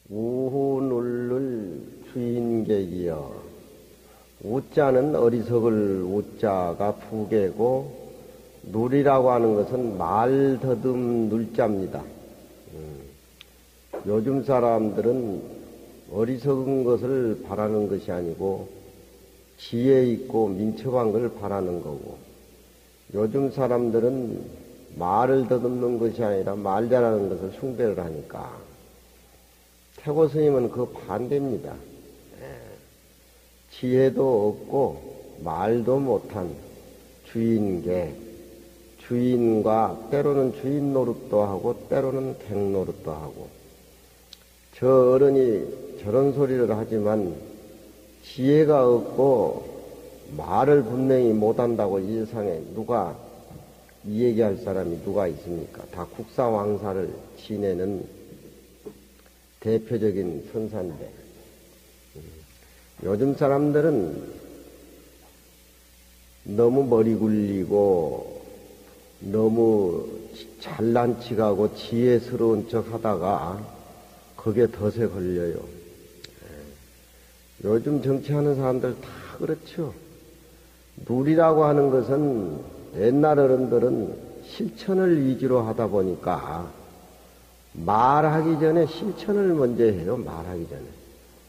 우후눌를 주인객이여. 우자는 어리석을 우자가 부계고, 누리라고 하는 것은 말 더듬 눌자입니다. 요즘 사람들은 어리석은 것을 바라는 것이 아니고 지혜 있고 민첩한 것을 바라는 거고, 요즘 사람들은 말을 더듬는 것이 아니라 말 잘하는 것을 숭배를 하니까 태고 스님은 그 반대입니다. 지혜도 없고 말도 못한 주인객, 주인과 때로는 주인 노릇도 하고 때로는 객 노릇도 하고, 저 어른이 저런 소리를 하지만 지혜가 없고 말을 분명히 못한다고 이 세상에 누가 이 얘기할 사람이 누가 있습니까? 다 국사왕사를 지내는 대표적인 선사인데, 요즘 사람들은 너무 머리 굴리고 너무 잘난 척하고 지혜스러운 척 하다가 그게 덫에 걸려요. 요즘 정치하는 사람들 다 그렇죠. 누리라고 하는 것은 옛날 어른들은 실천을 위주로 하다 보니까 말하기 전에 실천을 먼저 해요. 말하기 전에.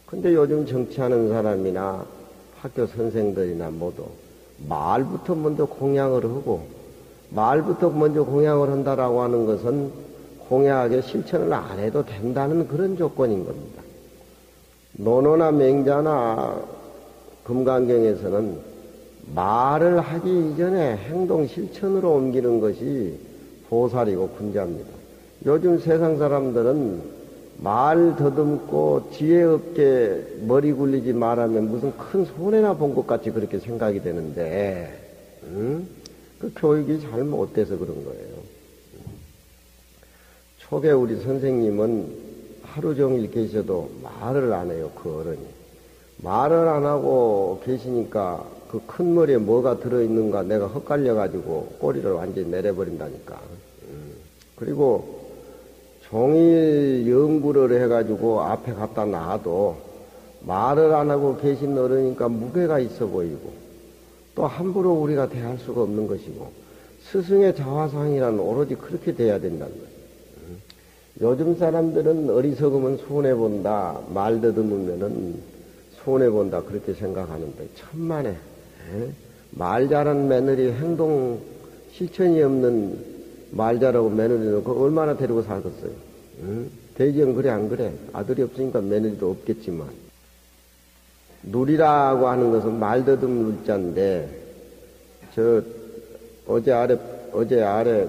근데 요즘 정치하는 사람이나 학교 선생들이나 모두 말부터 먼저 공양을 하고, 말부터 먼저 공양을 한다라고 하는 것은 공양하게 실천을 안 해도 된다는 그런 조건인 겁니다. 논어나 맹자나 금강경에서는 말을 하기 이전에 행동 실천으로 옮기는 것이 보살이고 군자입니다. 요즘 세상 사람들은 말 더듬고 지혜 없게 머리 굴리지 말하면 무슨 큰 손해나 본 것 같이 그렇게 생각이 되는데, 그 교육이 잘못돼서 그런 거예요. 초계 우리 선생님은 하루 종일 계셔도 말을 안 해요. 그 어른이 말을 안 하고 계시니까 그 큰 머리에 뭐가 들어있는가 내가 헛갈려 가지고 꼬리를 완전히 내려버린다니까. 그리고 종일 연구를 해가지고 앞에 갖다 놔도 말을 안 하고 계신 어른이니까 무게가 있어 보이고, 또 함부로 우리가 대할 수가 없는 것이고, 스승의 자화상이란 오로지 그렇게 돼야 된다는 거예요. 요즘 사람들은 어리석으면 손해본다, 말 더듬으면은 손해본다, 그렇게 생각하는데 천만에 말 잘하는 며느리, 행동 실천이 없는 말 잘하고 며느리는 그거 얼마나 데리고 살겠어요? 대지형 그래 안 그래? 아들이 없으니까 며느리도 없겠지만, 누리라고 하는 것은 말 더듬 눌자인데, 어제 아래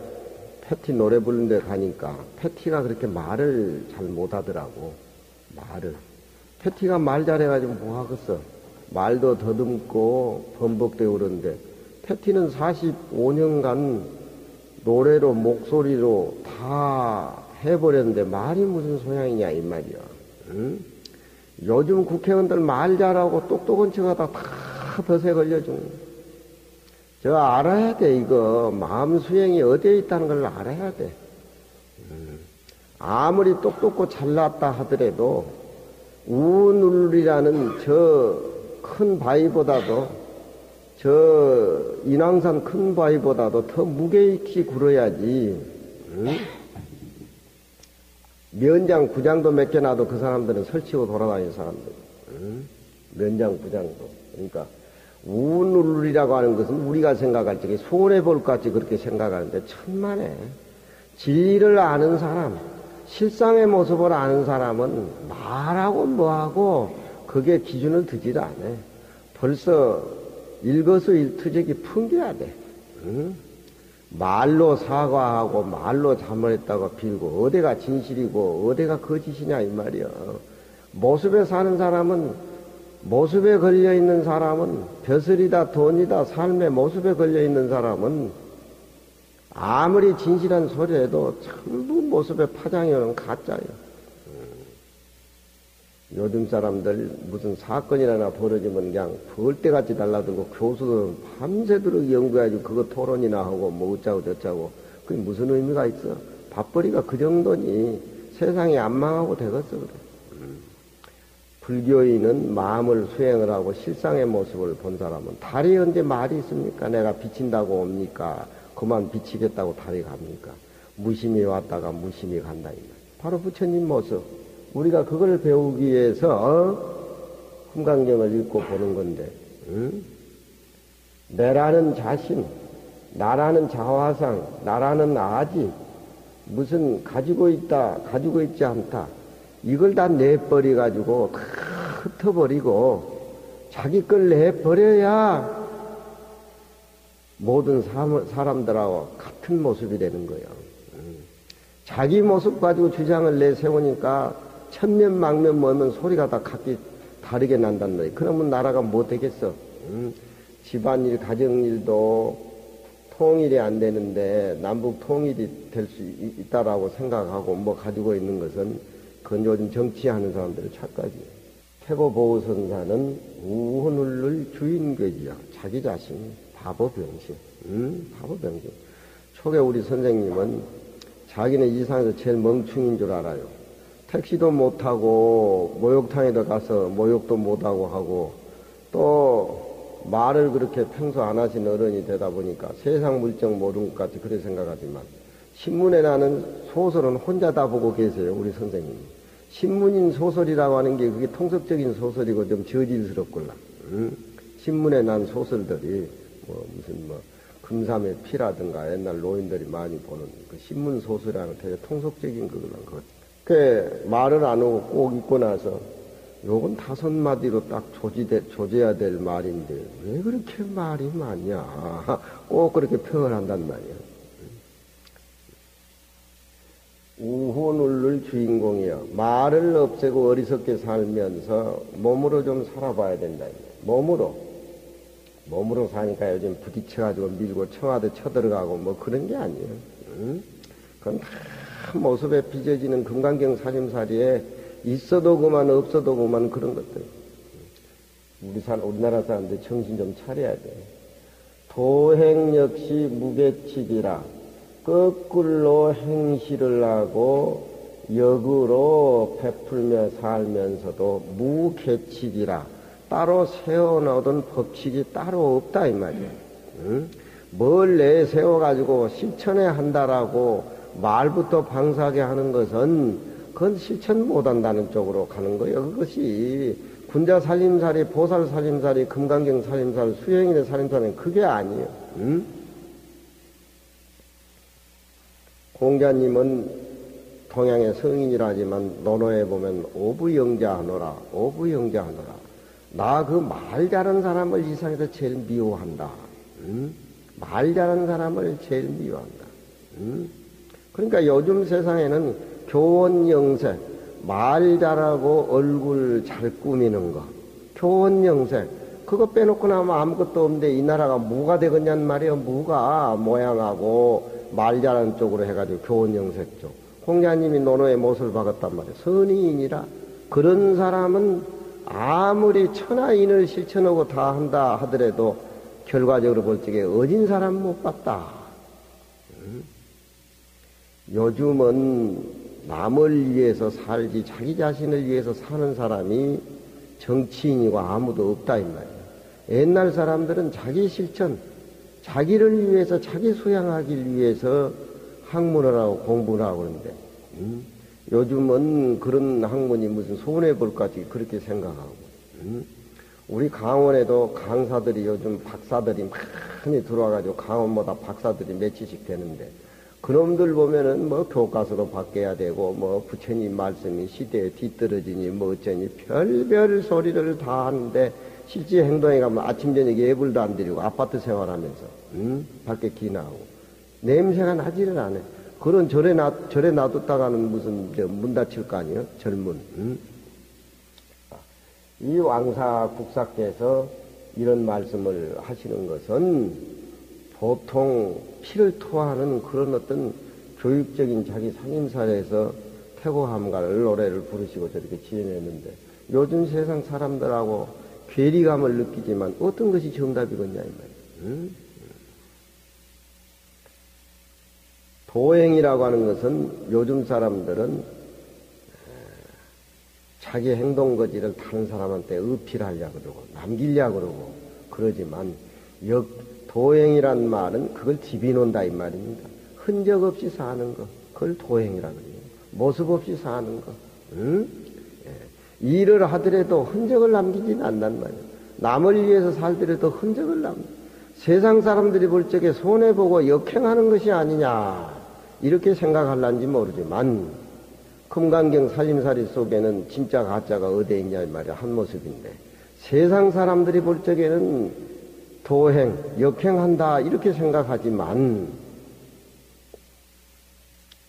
패티 노래 부르는 데 가니까 패티가 그렇게 말을 잘 못하더라고. 말을. 패티가 말 잘해가지고 뭐 하겠어? 말도 더듬고 번복되고 그러는데, 패티는 45년간 노래로 목소리로 다 해버렸는데 말이 무슨 소양이냐 이 말이야. 응? 요즘 국회의원들 말 잘하고 똑똑한 척하다 다 덫에 걸려주는. 저 알아야 돼. 이거 마음 수행이 어디에 있다는 걸 알아야 돼. 아무리 똑똑고 잘났다 하더라도 우눌이라는 저 큰 바위보다도, 저 인왕산 큰 바위보다도 더 무게 있게 굴어야지. 면장 구장도 몇 개 놔도 그 사람들은 설치고 돌아다니는 사람들. 면장 구장도. 그러니까 우눌이라고 하는 것은 우리가 생각할 적에 손해볼 것 같이 그렇게 생각하는데 천만에 진리를 아는 사람, 실상의 모습을 아는 사람은 말하고 뭐하고 그게 기준을 두질 않아. 벌써 일거수일투족이 풍겨야 돼. 말로 사과하고 말로 잘못했다고 빌고 어디가 진실이고 어디가 거짓이냐 이 말이야. 모습에 사는 사람은, 모습에 걸려있는 사람은, 벼슬이다 돈이다 삶의 모습에 걸려있는 사람은 아무리 진실한 소리 해도 전부 모습에 파장이 오는 가짜예요. 요즘 사람들 무슨 사건이라나 벌어지면 그냥 벌떼같이 달라들고, 교수들은 밤새도록 연구해가지고 그거 토론이나 하고 뭐 어쩌고 저쩌고, 그게 무슨 의미가 있어? 밥벌이가 그 정도니 세상이 안 망하고 되겠어 그래. 불교인은 마음을 수행을 하고 실상의 모습을 본 사람은 달이 언제 말이 있습니까? 내가 비친다고 옵니까? 그만 비치겠다고 달이 갑니까? 무심히 왔다가 무심히 간다. 바로 부처님 모습. 우리가 그걸 배우기 위해서 금강경을 읽고 보는 건데, 내라는 자신, 나라는 자화상, 나라는 아지, 무슨 가지고 있다, 가지고 있지 않다. 이걸 다 내버려가지고 다 흩어버리고 자기 걸 내버려야 모든 사람들하고 같은 모습이 되는 거예요. 자기 모습 가지고 주장을 내세우니까 천면망면 뭐면 소리가 다 각기 다르게 난단 말이에요. 그러면 나라가 뭐 되겠어? 집안일, 가정일도 통일이 안 되는데 남북 통일이 될 수 있다라고 생각하고 뭐 가지고 있는 것은 그건 요즘 정치하는 사람들의 착각이에요. 태고보호선사는 우혼을 주인격이야. 자기 자신 바보병신. 바보병신. 초기 우리 선생님은 자기는 이 세상에서 제일 멍충인 줄 알아요. 택시도 못하고 목욕탕에도 가서 목욕도 못하고 하고 또 말을 그렇게 평소 안 하신 어른이 되다 보니까 세상 물정 모르는 것 같이 그렇게 생각하지만 신문에 나는 소설은 혼자 다 보고 계세요. 우리 선생님이. 신문인 소설이라고 하는 게 그게 통속적인 소설이고 좀 저질스럽구나. 신문에 난 소설들이 무슨 금삼의 피라든가 옛날 노인들이 많이 보는 그 신문 소설이라는 되게 통속적인 그거는 그 말을 안 하고 꼭 읽고 나서 요건 5마디로 딱 조져야 될 말인데 왜 그렇게 말이 많냐. 꼭 그렇게 표현한단 말이야. 우혼을 주인공이여. 말을 없애고 어리석게 살면서 몸으로 좀 살아봐야 된다. 몸으로 사니까 요즘 부딪혀가지고 밀고 청와대 쳐들어가고 뭐 그런 게 아니에요. 그건 다 모습에 빚어지는 금강경 살림살이에 있어도 그만 없어도 그만 그런 것들. 우리나라 사람들 정신 좀 차려야 돼. 도행 역시 무개칙이라. 거꾸로 행실을 하고 역으로 베풀며 살면서도 무개칙이라. 따로 세워놓은 법칙이 따로 없다 이 말이에요. 뭘 내세워가지고 실천해야 한다라고 말부터 방사하게 하는 것은 그건 실천 못한다는 쪽으로 가는 거예요. 그것이 군자 살림살이, 보살 살림살이, 금강경 살림살, 수행인의 살림살은 그게 아니에요. 공자님은 동양의 성인이라지만 논어에 보면 오부영자하노라. 나 그 말 잘하는 사람을 이 세상에서 제일 미워한다. 말 잘하는 사람을 제일 미워한다. 그러니까 요즘 세상에는 교원영세, 말 잘하고 얼굴 잘 꾸미는 거, 교원영세, 그거 빼놓고 나면 아무것도 없는데 이 나라가 뭐가 되겠냔 말이에요. 뭐가 모양하고 말 잘하는 쪽으로 해가지고 교원영세 쪽. 공자님이 논어의 못을 박았단 말이에요. 선의인이라. 그런 사람은 아무리 천하인을 실천하고 다 한다 하더라도 결과적으로 볼 적에 어진 사람 못 봤다. 요즘은 남을 위해서 살지 자기 자신을 위해서 사는 사람이 정치인이고 아무도 없다 이 말이에요. 옛날 사람들은 자기 실천, 자기를 위해서 자기 수양하기 위해서 학문을 하고 공부를 하고 그러는데 요즘은 그런 학문이 무슨 손해볼 것 같이 그렇게 생각하고 우리 강원에도 강사들이 요즘 박사들이 많이 들어와가지고 강원마다 박사들이 몇십씩 되는데 그놈들 보면은 뭐 교과서도 바뀌어야 되고 뭐 부처님 말씀이 시대에 뒤떨어지니 뭐 어쩌니 별별 소리를 다 하는데 실제 행동에 가면 아침 저녁 예불도 안 드리고 아파트 생활하면서 밖에 기나하고 냄새가 나지를 않아요. 그런 절에 놔뒀다가는 무슨 문 닫힐 거 아니에요? 절문. 이 왕사 국사께서 이런 말씀을 하시는 것은 보통 피를 토하는 그런 어떤 교육적인 자기 상임사에서 태고함가를 노래를 부르시고 저렇게 지어냈는데 요즘 세상 사람들하고 괴리감을 느끼지만 어떤 것이 정답이겠냐 이 말이에요. 도행이라고 하는 것은 요즘 사람들은 자기 행동거지를 다른 사람한테 어필하려고 그러고 남기려고 그러고 그러지만 도행이란 말은 그걸 집어놓는다 이 말입니다. 흔적 없이 사는 거 그걸 도행이라 그래요. 모습 없이 사는 거. 응? 예. 일을 하더라도 흔적을 남기지는 않단 말이에요. 남을 위해서 살더라도 흔적을 세상 사람들이 볼 적에 손해보고 역행하는 것이 아니냐 이렇게 생각할란지 모르지만 금강경 살림살이 속에는 진짜 가짜가 어디에 있냐 이 말이야. 한 모습인데 세상 사람들이 볼 적에는 도행, 역행한다 이렇게 생각하지만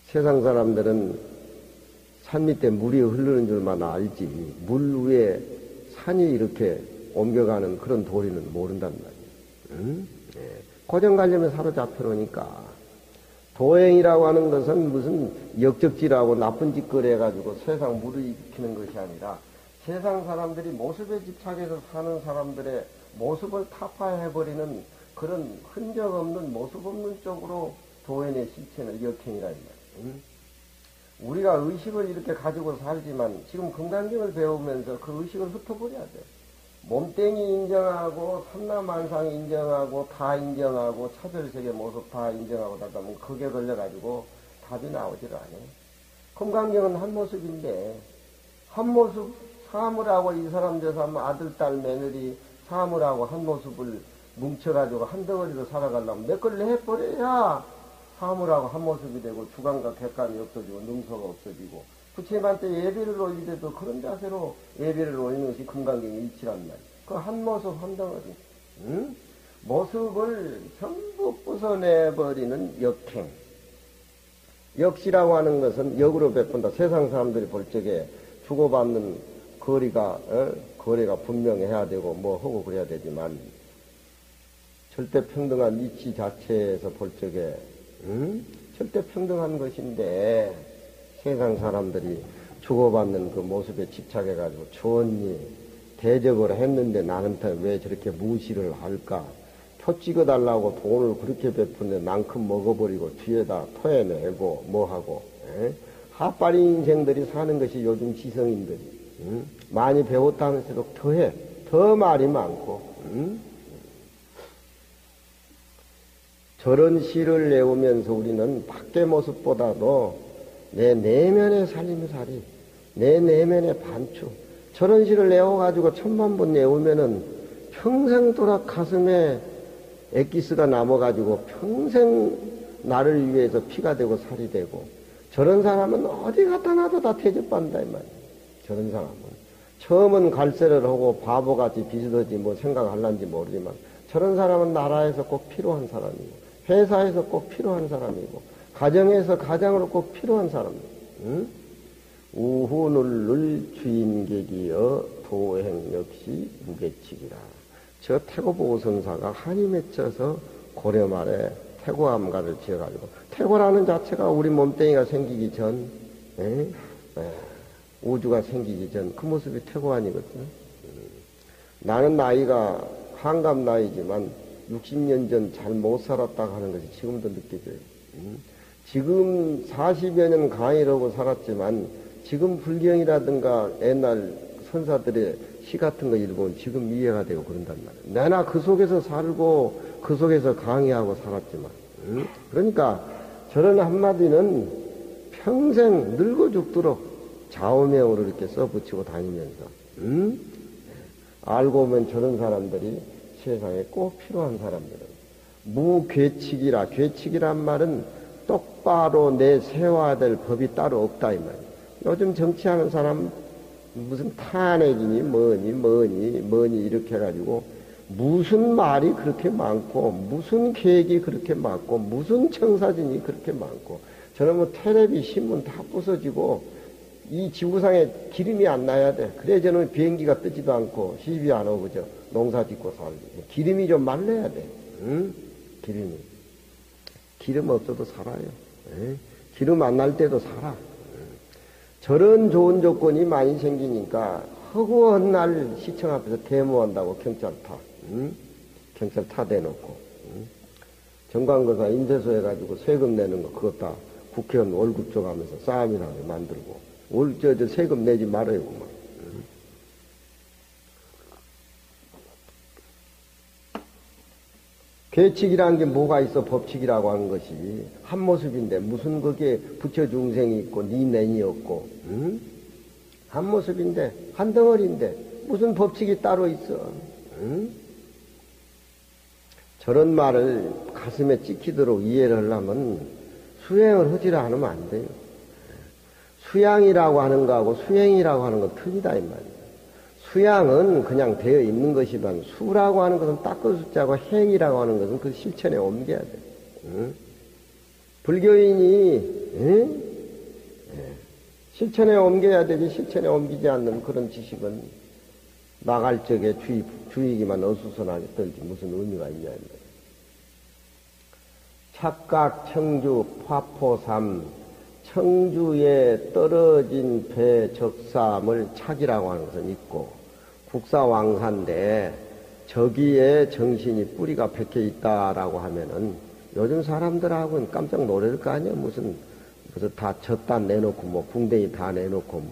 세상 사람들은 산 밑에 물이 흐르는 줄만 알지 물 위에 산이 이렇게 옮겨가는 그런 도리는 모른단 말이에요. 응? 예. 고정관념에 사로잡혀 놓으니까 도행이라고 하는 것은 무슨 역적질하고 나쁜 짓거리 해가지고 세상 무르익히는 것이 아니라 세상 사람들이 모습에 집착해서 사는 사람들의 모습을 타파해버리는 그런 흔적 없는 모습 없는 쪽으로 도행의 실체는 역행이라 이 말이에요. 우리가 의식을 이렇게 가지고 살지만 지금 금강경을 배우면서 그 의식을 흩어버려야 돼. 몸땡이 인정하고 삼라만상 인정하고 다 인정하고 차별세계 모습 다 인정하고 하다 보면 그게 걸려가지고 답이 나오질 않아요. 금강경은 한 모습인데 한 모습 사물하고 이 사람 저 사람 아들 딸 며느리 사물하고 한 모습을 뭉쳐가지고 한 덩어리로 살아가려면 몇 걸 내버려야 사물하고 한 모습이 되고 주관과 객관이 없어지고 능서가 없어지고 부처님한테 예배를 올릴 때도 그런 자세로 예배를 올리는 것이 금강경의 이치란 말이에요. 그 한 모습 한 덩어리 응? 모습을 전부 부숴내버리는 역행. 역시라고 하는 것은 역으로 베푼다. 세상 사람들이 볼 적에 주고받는 거리가 분명해야 되고 뭐 하고 그래야 되지만 절대 평등한 이치 자체에서 볼 적에 절대 평등한 것인데 세상 사람들이 주고받는 그 모습에 집착해가지고 좋으니 대적을 했는데 나한테 왜 저렇게 무시를 할까? 표 찍어달라고 돈을 그렇게 베푼데 난큼 먹어버리고 뒤에다 토해내고 뭐하고 핫바리 인생들이 사는 것이 요즘 지성인들이 많이 배웠다면서도 더 말이 많고 저런 시를 내오면서 우리는 밖의 모습보다도 내 내면의 살림살이 내 내면의 반추 저런 시를 내어가지고 1000번 내오면은 평생 돌아 가슴에 엑기스가 남아가지고 평생 나를 위해서 피가 되고 살이 되고 저런 사람은 어디 갖다 놔도 다 대접받는다 이 말이야. 저런 사람은 처음은 갈세를 하고 바보같이 비슷하지 뭐 생각할란지 모르지만 저런 사람은 나라에서 꼭 필요한 사람이고 회사에서 꼭 필요한 사람이고 가정에서 가장으로 꼭 필요한 사람이고 우후눌눌 주인객이여 도행 역시 무개칙이라. 저 태고보선사가 한이 맺혀서 고려 말에 태고암가를 지어가지고 태고라는 자체가 우리 몸뚱이가 생기기 전 우주가 생기기 전 그 모습이 태고 아니거든요. 나는 나이가 한갑 나이지만 60년 전 잘 못 살았다고 하는 것이 지금도 느껴져요. 지금 40여 년 강의를 하고 살았지만 지금 불경이라든가 옛날 선사들의 시 같은 거 읽으면 지금 이해가 되고 그런단 말이에요. 내나 그 속에서 살고 그 속에서 강의하고 살았지만 그러니까 저런 한마디는 평생 늙어 죽도록 좌우명으로 이렇게 써붙이고 다니면서 알고 보면 저런 사람들이 세상에 꼭 필요한 사람들은 무괴칙이라. 괴칙이란 말은 똑바로 내세워야 될 법이 따로 없다 이 말이에요. 요즘 정치하는 사람 무슨 탄핵이니 뭐니 이렇게 해가지고 무슨 말이 그렇게 많고 무슨 계획이 그렇게 많고 무슨 청사진이 그렇게 많고 저는 뭐 텔레비 신문 다 부서지고 이 지구상에 기름이 안 나야 돼. 그래 저는 비행기가 뜨지도 않고 시비 안 오고 저 농사 짓고 살고 기름이 좀 말려야 돼. 기름이 기름 없어도 살아요. 기름 안 날 때도 살아. 저런 좋은 조건이 많이 생기니까 허구한 날 시청 앞에서 데모한다고 경찰 타 대놓고 정관거사 인쇄소 해가지고 세금 내는 거 그것 다 국회의원 월급 줘가면서 싸움이나 만들고 저 세금 내지 말아요 그만. 계칙이라는 게 뭐가 있어? 법칙이라고 하는 것이 한 모습인데 무슨 거기에 부처 중생이 있고 니 내니 없고 응? 한 모습인데 한 덩어리인데 무슨 법칙이 따로 있어? 응? 저런 말을 가슴에 찍히도록 이해를 하려면 수행을 하지를 않으면 안 돼요. 수양이라고 하는 거하고 수행이라고 하는 건 틀리다 이 말이에요. 수양은 그냥 되어 있는 것이지만 수라고 하는 것은 닦을 숫자고 행이라고 하는 것은 그 실천에 옮겨야 돼. 응? 불교인이 응? 실천에 옮겨야 되지 실천에 옮기지 않는 그런 지식은 나갈 적에 주의기만 어수선하게 떨지 무슨 의미가 있냐. 착각, 청주, 화포삼, 청주에 떨어진 배 적삼을 착이라고 하는 것은 있고 국사왕사인데 저기에 정신이 뿌리가 박혀 있다라고 하면은 요즘 사람들하고는 깜짝 놀랄 거 아니야. 무슨 다 젖다 내놓고 뭐 궁뎅이 다 내놓고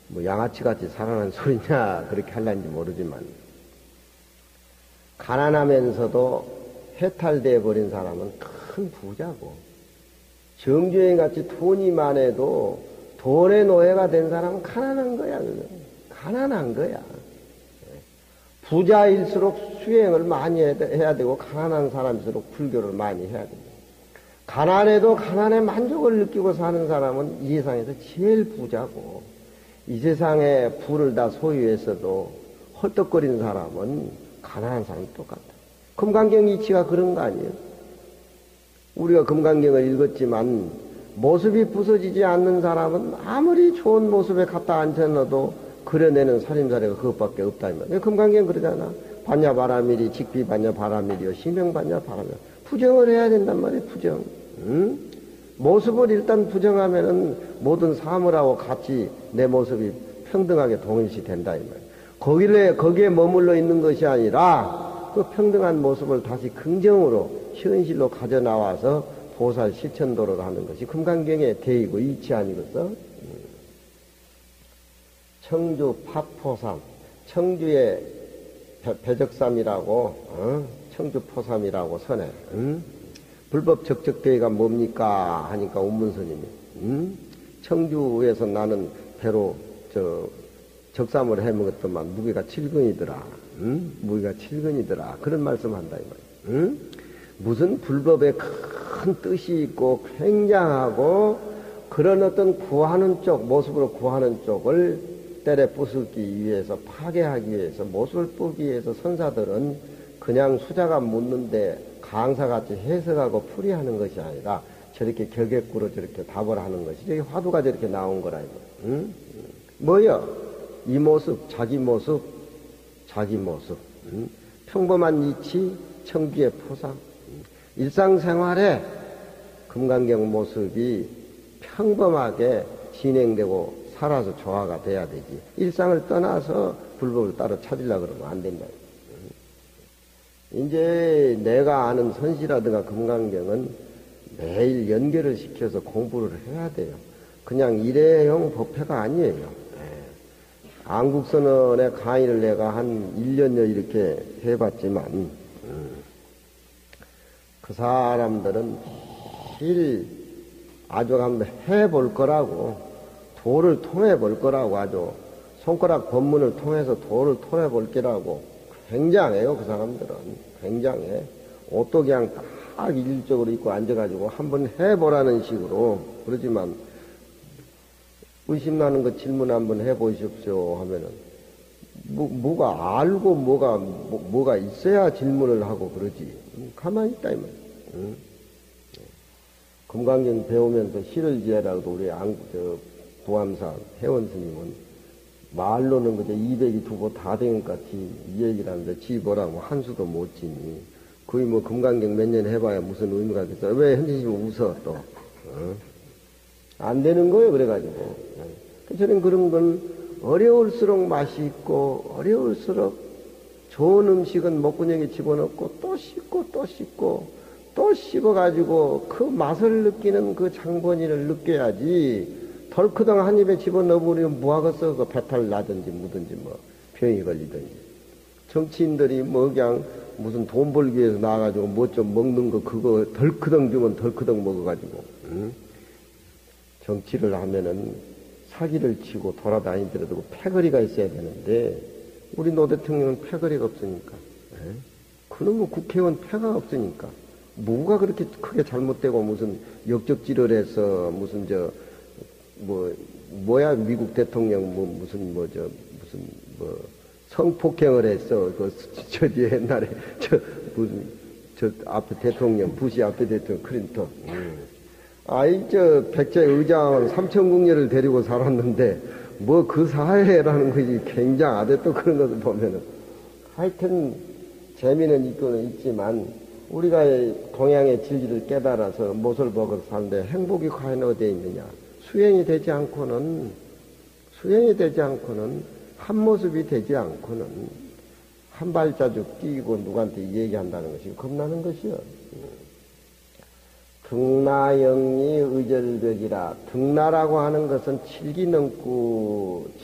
뭐 양아치같이 살아난 소리냐 그렇게 할란지 모르지만 가난하면서도 해탈되어 버린 사람은 큰 부자고 정주행 같이 돈이 많아도 돈의 노예가 된 사람은 가난한 거야. 가난한 거야. 부자일수록 수행을 많이 해야 되고 가난한 사람일수록 불교를 많이 해야 된다. 가난해도 가난의 만족을 느끼고 사는 사람은 이 세상에서 제일 부자고 이 세상에 부를 다 소유했어도 헐떡거리는 사람은 가난한 사람이 똑같다. 금강경 이치가 그런 거 아니에요? 우리가 금강경을 읽었지만 모습이 부서지지 않는 사람은 아무리 좋은 모습에 갖다 앉혀놔도 그려내는 살림살이가 그것밖에 없다. 금강경 그러잖아. 반야바라밀이 직비 반야바라밀이요 시명 반야바라밀. 부정을 해야 된단 말이에요. 부정. 응? 모습을 일단 부정하면은 모든 사물하고 같이 내 모습이 평등하게 동일시 된다 이 말이에요. 거기에 머물러 있는 것이 아니라 그 평등한 모습을 다시 긍정으로 현실로 가져 나와서 보살 실천도를 하는 것이 금강경의 대의고 이치 아니겠어? 청주 파포삼, 청주의 배적삼이라고 청주 포삼이라고 선해. 불법 적적대회가 뭡니까? 하니까 운문스님이 청주에서 나는 배로 적삼을 해먹었더만 무게가 7근이더라. 무게가 7근이더라. 그런 말씀한다 이 말이야. 무슨 불법에 큰 뜻이 있고 굉장하고 그런 어떤 구하는 쪽 모습으로 구하는 쪽을 때려 부수기 위해서 파괴하기 위해서 모습을 뿌기 위해서 선사들은 그냥 수자가 묻는데 강사같이 해석하고 풀이하는 것이 아니라 저렇게 격액구로 저렇게 답을 하는 것이 저기 화두가 저렇게 나온 거라 이거. 뭐여? 이 모습, 자기 모습, 자기 모습. 평범한 이치, 청주의 포상. 일상생활에 금강경 모습이 평범하게 진행되고 살아서 조화가 돼야 되지. 일상을 떠나서 불법을 따로 찾으려고 그러면 안 된다. 이제 내가 아는 선시라든가 금강경은 매일 연결을 시켜서 공부를 해야 돼요. 그냥 일회용 법회가 아니에요. 안국선언의 강의를 내가 한 1년여 이렇게 해봤지만 그 사람들은 실 아주 한번 해볼 거라고 도를 통해 볼 거라고 아주 손가락 법문을 통해서 도를 통해 볼 거라고 굉장해요. 그 사람들은 굉장해. 옷도 그냥 딱 일적으로 입고 앉아가지고 한번 해보라는 식으로 그러지만 의심나는 거 질문 한번 해보십시오 하면은 뭐가 알고 뭐가 있어야 질문을 하고 그러지. 가만히 있다 이 말이야. 금강경 배우면서 시를 지어라도 우리 도암사 회원스님은 말로는 그저 200이 두고 다 된 것 같이 이 얘기를 하는데 지보라고 한 수도 못 지니 거의 뭐 금강경 몇 년 해봐야 무슨 의미가 있겠어. 왜 현진님은 웃어 또. 안 되는 거예요 그래가지고. 저는 그런 건 어려울수록 맛이 있고 어려울수록 좋은 음식은 목구멍에 집어넣고 또 씻고 또 씻고 또 씹어가지고 그 맛을 느끼는 그 장본인을 느껴야지 덜크덩 한 입에 집어넣어버리면 뭐하겠어. 그 배탈 나든지 묻든지 뭐 병이 걸리든지. 정치인들이 뭐 그냥 무슨 돈 벌기 위해서 나와가지고 뭐 좀 먹는 거 그거 덜크덩 주면 덜크덩 먹어가지고, 응? 정치를 하면은 사기를 치고 돌아다니더라도 패거리가 있어야 되는데, 우리 노 대통령은 패거리가 없으니까, 에? 그놈의 국회의원 패가 없으니까, 뭐가 그렇게 크게 잘못되고 무슨 역적질을 해서 무슨 뭐야 미국 대통령 무슨 성폭행을 했어. 옛날에 앞에 대통령, 부시 앞에 대통령 클린턴. 백제 의장 삼천궁녀를 데리고 살았는데, 뭐 그 사회라는 것이 굉장하대. 또 그런 것을 보면은. 하여튼, 재미는 있고는 있지만, 우리가 동양의 진리를 깨달아서 못을 먹어 사는데 행복이 과연 어디에 있느냐. 수행이 되지 않고는, 한 모습이 되지 않고는, 한 발자국 뛰고 누구한테 얘기한다는 것이 겁나는 것이요. 등나영리 의절벽이라. 등나라고 하는 것은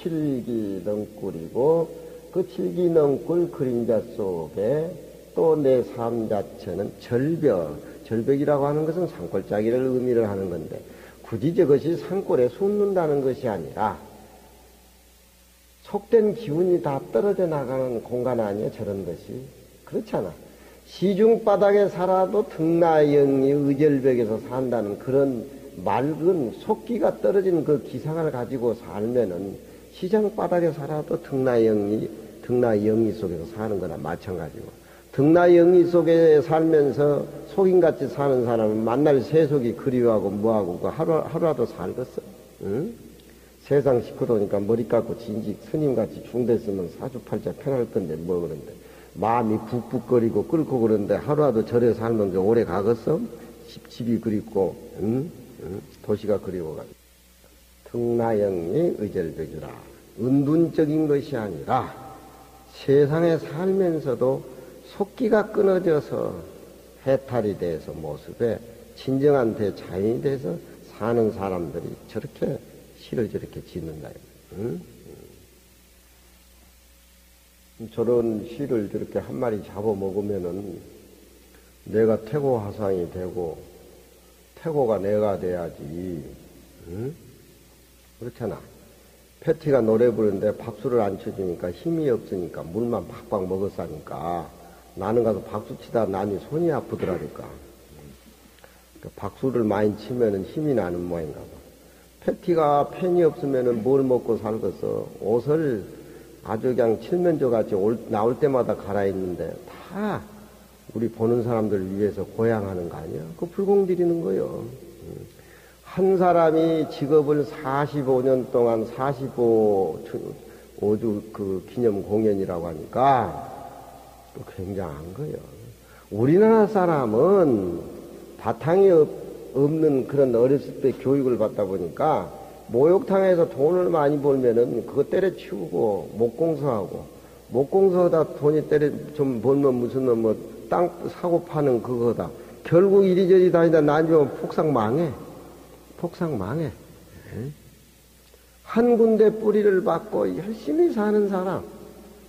칠기넝굴이고, 그 칠기넝굴 그림자 속에 또 내 삶 자체는 절벽이라고 하는 것은 산골짜기를 의미를 하는 건데, 굳이 저것이 산골에 숨는다는 것이 아니라, 속된 기운이 다 떨어져 나가는 공간 아니에요, 저런 것이. 그렇잖아. 시중바닥에 살아도 등나영리 의절벽에서 산다는 그런 맑은 속기가 떨어진 그 기상을 가지고 살면은 시장바닥에 살아도 등나영리 속에서 사는 거나 마찬가지고, 등나영리 속에 살면서 속인같이 사는 사람은 만날 세속이 그리워하고 뭐하고 그 하루라도 살겠어? 응? 세상 식구도니까 머리 깎고 진직 스님같이 중됐으면 사주팔자 편할 건데 뭐 그런데 마음이 북북거리고 끓고 그러는데 하루라도 절에 살면 그 오래 가겠어? 집이 그립고 도시가 그리워가지고. 등나영리 의절벽이라. 은둔적인 것이 아니라 세상에 살면서도 속기가 끊어져서 해탈이 돼서 모습에 진정한 대자연이 돼서 사는 사람들이 저렇게 시를 저렇게 짓는다. 응? 저런 시를 저렇게 한 마리 잡아먹으면은 내가 태고 화상이 되고 태고가 내가 돼야지. 응? 그렇잖아. 패티가 노래 부르는데 박수를 안 쳐주니까 힘이 없으니까 물만 팍팍 먹었으니까 나는 가서 박수 치다 나니 손이 아프더라니까. 박수를 많이 치면은 힘이 나는 모양인가 봐. 패티가 팬이 없으면은 뭘 먹고 살겠어. 옷을 아주 그냥 칠면조같이 나올 때마다 갈아입는데 다 우리 보는 사람들 위해서 고향하는 거 아니야? 그 불공 들이는 거요. 한 사람이 직업을 45년 동안 45주 그 기념 공연이라고 하니까 또 굉장한 거예요. 우리나라 사람은 바탕이 없는 그런 어렸을 때 교육을 받다 보니까 목욕탕에서 돈을 많이 벌면은 그거 때려치우고 목공서하다 돈이 좀 벌면 무슨 뭐 땅 사고 파는 그거다. 결국 이리저리 다니다 나중에 폭삭 망해. 한 군데 뿌리를 받고 열심히 사는 사람,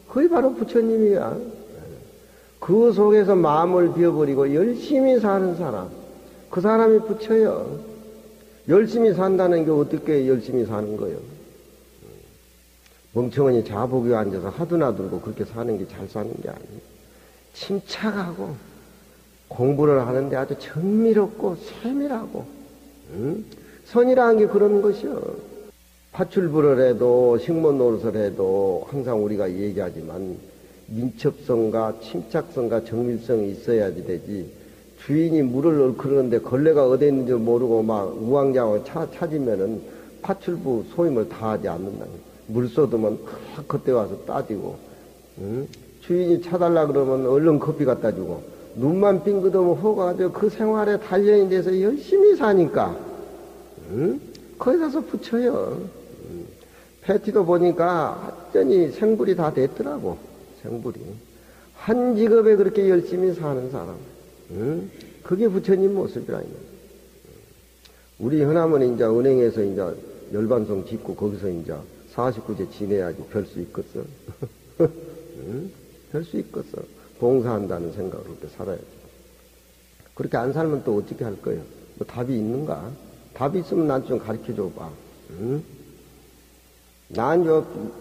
그게 바로 부처님이야. 그 속에서 마음을 비워버리고 열심히 사는 사람, 그 사람이 부처요. 열심히 산다는 게 어떻게 열심히 사는 거예요? 멍청하니 자복에 앉아서 하두나 들고 그렇게 사는 게 잘 사는 게 아니에요. 침착하고 공부를 하는데 아주 정밀하고 세밀하고, 선이라는 게 그런 것이요. 파출부를 해도 식물 노릇을 해도 항상 우리가 얘기하지만 민첩성과 침착성과 정밀성이 있어야지 되지. 주인이 물을 얽히는데 걸레가 어디 있는지 모르고 막 우왕좌왕 찾으면은 파출부 소임을 다하지 않는다. 물 쏟으면 그때 와서 따지고, 주인이 차달라 그러면 얼른 커피 갖다 주고, 눈만 빙그덕 허가지고 그 생활에 단련이 돼서 열심히 사니까, 거기 가서 붙여요. 패티도 보니까 완전히 생불이 다 됐더라고. 생불이. 한 직업에 그렇게 열심히 사는 사람. 그게 부처님 모습이라. 우리 현아머니 이제 은행에서 이제 열반성 짓고 거기서 이제 49제 지내야지 별 수 있겠어. 할 수 있겠어. 봉사한다는 생각으로 그렇게 살아야지. 그렇게 안 살면 또 어떻게 할 거예요? 뭐 답이 있는가? 답이 있으면 난 좀 가르쳐 줘봐. 응? 난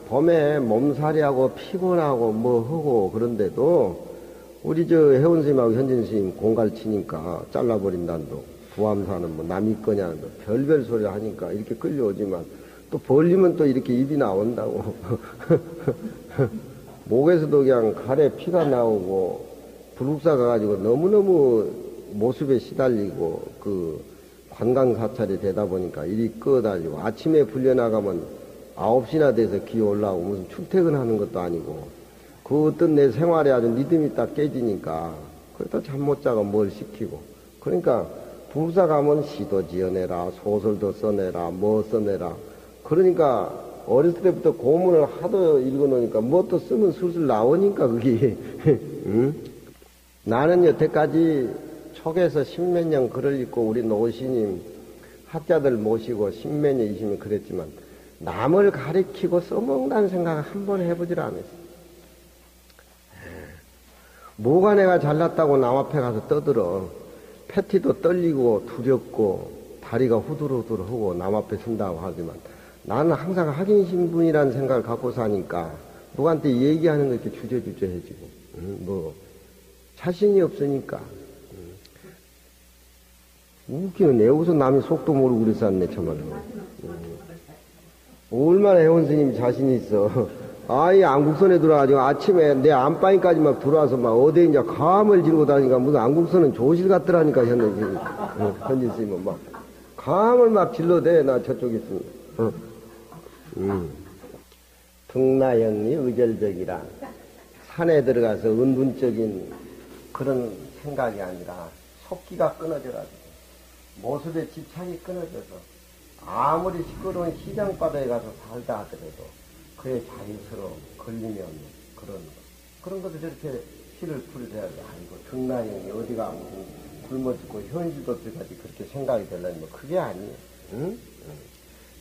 봄에 몸살이하고 피곤하고 뭐 하고 그런데도 우리 회원 스님하고 현진 스님 공갈 치니까 잘라버린다도 부암사는 뭐 남이 거냐 별별 소리 하니까 이렇게 끌려오지만 또 벌리면 또 이렇게 입이 나온다고. 목에서도 그냥 가래 피가 나오고 불국사 가가지고 너무너무 모습에 시달리고 그 관광사찰이 되다 보니까 일이 끄어다니고 아침에 불려나가면 9시나 돼서 기어 올라오고 무슨 출퇴근하는 것도 아니고 그 어떤 내 생활에 아주 리듬이 딱 깨지니까 그러다 잠 못 자고 뭘 시키고 그러니까 불사 가면 시도 지어내라 소설도 써내라 뭐 써내라 그러니까 어렸을 때부터 고문을 하도 읽어놓으니까 뭐 또 쓰면 술술 나오니까 그게 응? 나는 여태까지 촉에서 십몇 년 글을 읽고 우리 노시님 학자들 모시고 십몇 년 이시면 그랬지만 남을 가리키고 써먹는다는 생각을 한 번 해보질 않았어. 뭐가 내가 잘났다고 남 앞에 가서 떠들어. 패티도 떨리고 두렵고 다리가 후들후들하고 남 앞에 선다고 하지만 나는 항상 학인신분이라는 생각을 갖고 사니까 누구한테 얘기하는 거 이렇게 주저주저해지고 뭐 자신이 없으니까 웃기는 내 우선 남이 속도 모르고 그랬었네 참말로. 얼마나 회원 스님이 자신이 있어. 아이 안국선에 들어와가지고 아침에 내 안방까지 막 들어와서 막 어디 이제 감을 지르고 다니니까 무슨 안국선은 조실 같더라니까 현진 스님은 막 감을 막 질러대. 나 저쪽에 있으니까. 등나영리 의절벽이라 산에 들어가서 은둔적인 그런 생각이 아니라 속기가 끊어져가지고 모습에 집착이 끊어져서 아무리 시끄러운 시장바다에 가서 살다 하더라도 그의 자유스러움, 걸림이 없는 그런 것을 저렇게 시를 풀어야지. 아이고, 등나영이 어디가 무슨 굶어 죽고 현실도 없이까지 그렇게 생각이 되려면 뭐 그게 아니에요. 응?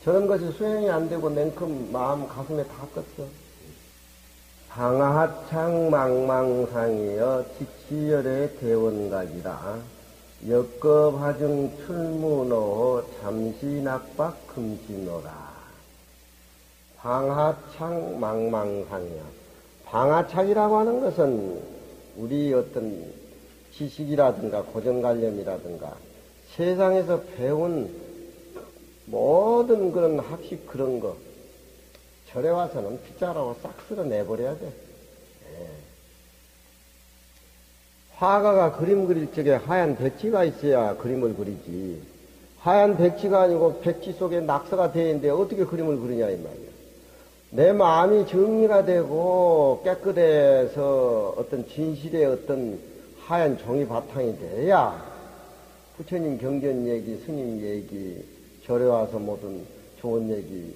저런 것이 수행이 안 되고 냉큼 마음 가슴에 다 떴어. 방하창 망망상이여 직시열의 대원각이라 역겁하중 출문호 잠시낙박 금지노라. 방하창 망망상이여. 방하창이라고 하는 것은 우리 어떤 지식이라든가 고정관념이라든가 세상에서 배운 모든 그런 학식 그런 거 절에 와서는 빗자루로 싹 쓸어내버려야 돼. 예. 화가가 그림 그릴 적에 하얀 백지가 있어야 그림을 그리지. 하얀 백지가 아니고 백지 속에 낙서가 되어 있는데 어떻게 그림을 그리냐 이 말이야. 내 마음이 정리가 되고 깨끗해서 어떤 진실의 어떤 하얀 종이 바탕이 돼야 부처님 경전 얘기, 스님 얘기, 절에 와서 모든 좋은 얘기,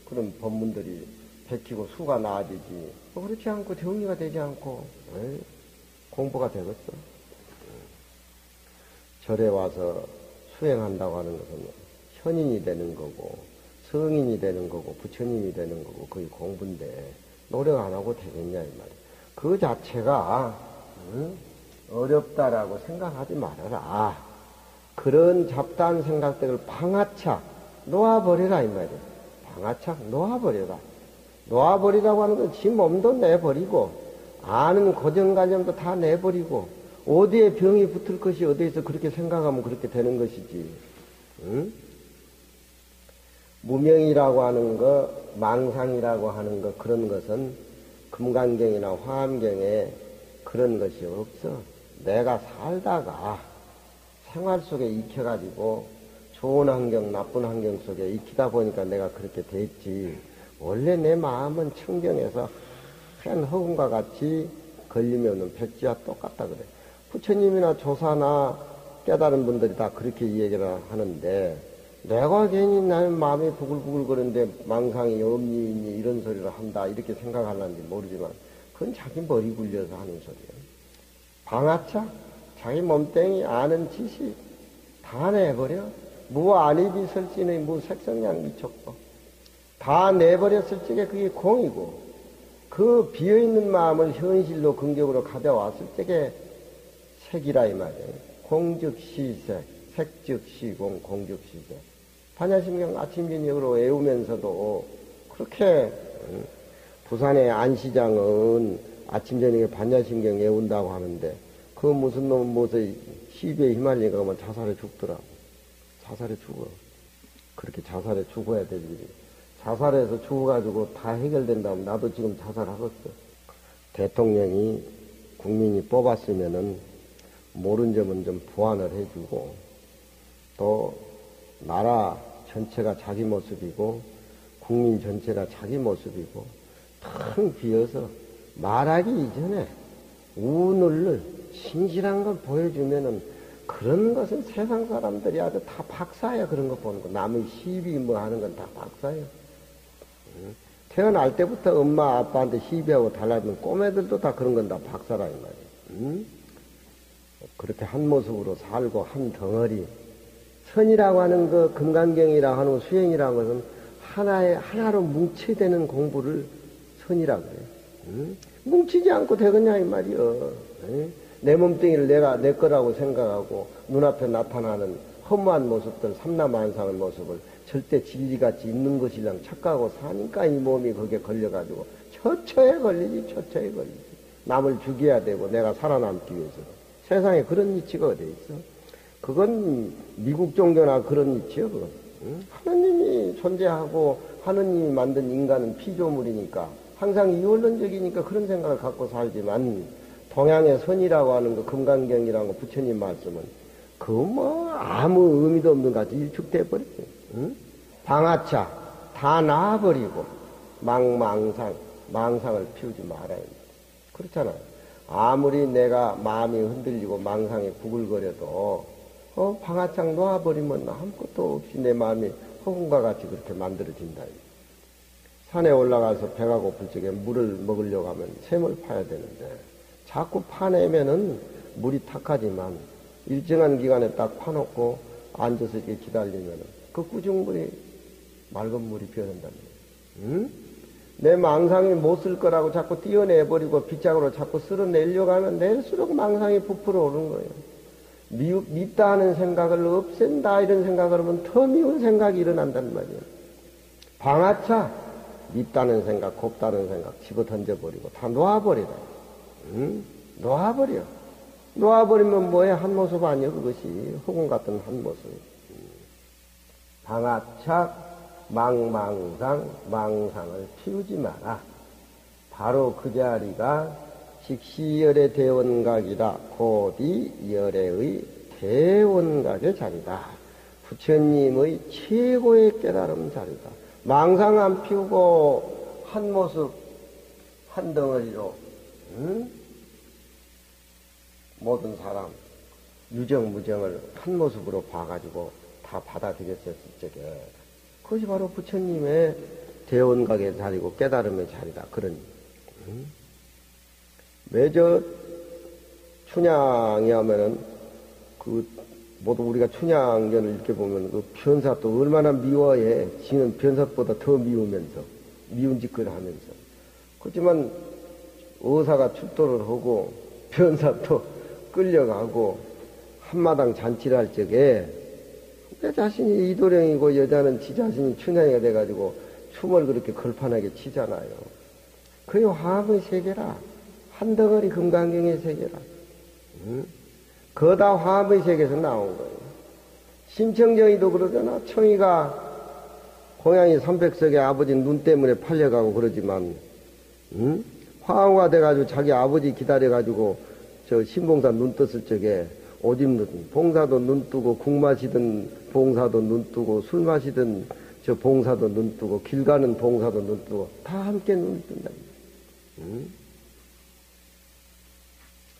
그런 법문들이 베끼고 수가 나아지지. 그렇지 않고 정리가 되지 않고 공부가 되겠어. 절에 와서 수행한다고 하는 것은 현인이 되는 거고 성인이 되는 거고 부처님이 되는 거고 그게 공부인데 노력 안 하고 되겠냐 이 말이야. 그 자체가 어렵다라고 생각하지 말아라. 그런 잡다한 생각들을 방아착 놓아버리라 이 말이야. 방아착 놓아버려라. 놓아버리라고 하는 건 지 몸도 내버리고 아는 고정관념도 다 내버리고 어디에 병이 붙을 것이 어디에서 그렇게 생각하면 그렇게 되는 것이지. 응? 무명이라고 하는 거, 망상이라고 하는 거, 그런 것은 금강경이나 화엄경에 그런 것이 없어. 내가 살다가 생활 속에 익혀가지고 좋은 환경, 나쁜 환경 속에 익히다 보니까 내가 그렇게 됐지. 원래 내 마음은 청정해서 하얀 허공과 같이 걸림이 없는 백지와 똑같다 그래. 부처님이나 조사나 깨달은 분들이 다 그렇게 얘기를 하는데 내가 괜히 나는 마음이 부글부글 거리는데 망상이 없니 있니 이런 소리를 한다 이렇게 생각하는지 모르지만 그건 자기 머리 굴려서 하는 소리야. 방아차 자기 몸뚱이 아는 지식 다 내버려. 무 안입이 설진의 무 색성량 미쳤고 다 내버렸을 적에 그게 공이고 그 비어있는 마음을 현실로 긍정으로 가져왔을 적에 색이라 이 말이에요. 공즉시색, 색즉시공, 공즉시색. 반야심경 아침 저녁으로 외우면서도 그렇게 부산의 안시장은 아침 저녁에 반야심경 외운다고 하는데 그 무슨 놈 무슨 시비에 휘말리가 가면 자살해 죽더라. 자살해 죽어. 그렇게 자살해 죽어야 될 일이. 자살해서 죽어가지고 다 해결된다면 나도 지금 자살하겠어. 대통령이 국민이 뽑았으면은 모른 점은 좀 보완을 해주고 또 나라 전체가 자기 모습이고 국민 전체가 자기 모습이고 텅 비어서 말하기 이전에 운을 신실한 걸 보여주면은 그런 것은 세상 사람들이 아주 다 박사야. 그런 거 보는 거. 남의 시비 뭐 하는 건 다 박사야. 태어날 때부터 엄마 아빠한테 시비하고 달라지면 꼬매들도 다 그런 건 다 박사라 이 말이야. 그렇게 한 모습으로 살고 한 덩어리. 선이라고 하는 그 금강경이라고 하는 수행이라는 것은 하나로 뭉치되는 공부를 선이라고 그래. 뭉치지 않고 되겠냐 이 말이여. 내 몸뚱이를 내가 내 거라고 생각하고 눈앞에 나타나는 허무한 모습들, 삼라만상의 모습을 절대 진리같이 있는 것이랑 착각하고 사니까 이 몸이 거기에 걸려가지고 처처에 걸리지. 남을 죽여야 되고 내가 살아남기 위해서. 세상에 그런 이치가 어디 있어? 그건 미국 종교나 그런 이치요. 그건. 하느님이 존재하고 하느님이 만든 인간은 피조물이니까 항상 이원론적이니까 그런 생각을 갖고 살지만 동양의 선이라고 하는 거 금강경이라는 거 부처님 말씀은 그거 뭐 아무 의미도 없는 것 같이 일축돼 버려요. 방아차 다 놔버리고 망상을 피우지 말아야 돼. 그렇잖아요. 아무리 내가 마음이 흔들리고 망상에 구글거려도 방아창 놓아버리면 아무것도 없이 내 마음이 허공과 같이 그렇게 만들어진다. 산에 올라가서 배가 고플 적에 물을 먹으려고 하면 샘을 파야 되는데 자꾸 파내면은 물이 탁하지만 일정한 기간에 딱 파놓고 앉아서 이렇게 기다리면은 그 꾸중물이 맑은 물이 비어낸다는 거예요. 내 망상이 못 쓸 거라고 자꾸 띄어내버리고 빗장으로 자꾸 쓸어내려고 하면 낼수록 망상이 부풀어 오는 거예요. 밉다 하는 생각을 없앤다 이런 생각을 하면 더 미운 생각이 일어난단 말이에요. 방아차 밉다는 생각, 곱다는 생각 집어 던져버리고 다 놓아버리라. 놓아버려. 놓아버리면 뭐야? 한 모습 아니야 그것이. 허공 같은 한 모습. 방아차 망상을 피우지 마라. 바로 그 자리가 직시열의 대원각이다. 곧이 열애의 대원각의 자리다. 부처님의 최고의 깨달음 자리다. 망상 안 피우고 한 모습 한 덩어리로 모든 사람 유정무정을 한 모습으로 봐가지고 다 받아들였었을 적에 그것이 바로 부처님의 대원각의 자리고 깨달음의 자리다. 그런 매저 춘향이 하면은 모두 우리가 춘향전을 이렇게 보면 그 변사도 얼마나 미워해. 지는 변사보다 더 미우면서 미운 짓거리 하면서. 그렇지만 의사가 출도를 하고 변사도 끌려가고 한마당 잔치를 할 적에 내 자신이 이도령이고 여자는 지 자신이 춘향이가 돼가지고 춤을 그렇게 걸판하게 치잖아요. 그게 화합의 세계라. 한 덩어리 금강경의 세계라. 그다 화합의 세계에서 나온 거예요. 심청정이도 그러잖아. 청이가 고양이 300석에 아버지 눈 때문에 팔려가고 그러지만 화우가 돼가지고 자기 아버지 기다려가지고 저 신봉사 눈 떴을 적에 오집 눈, 봉사도 눈 뜨고 국 마시던 봉사도 눈 뜨고 술 마시던 저 봉사도 눈 뜨고 길 가는 봉사도 눈 뜨고 다 함께 눈을 뜬다.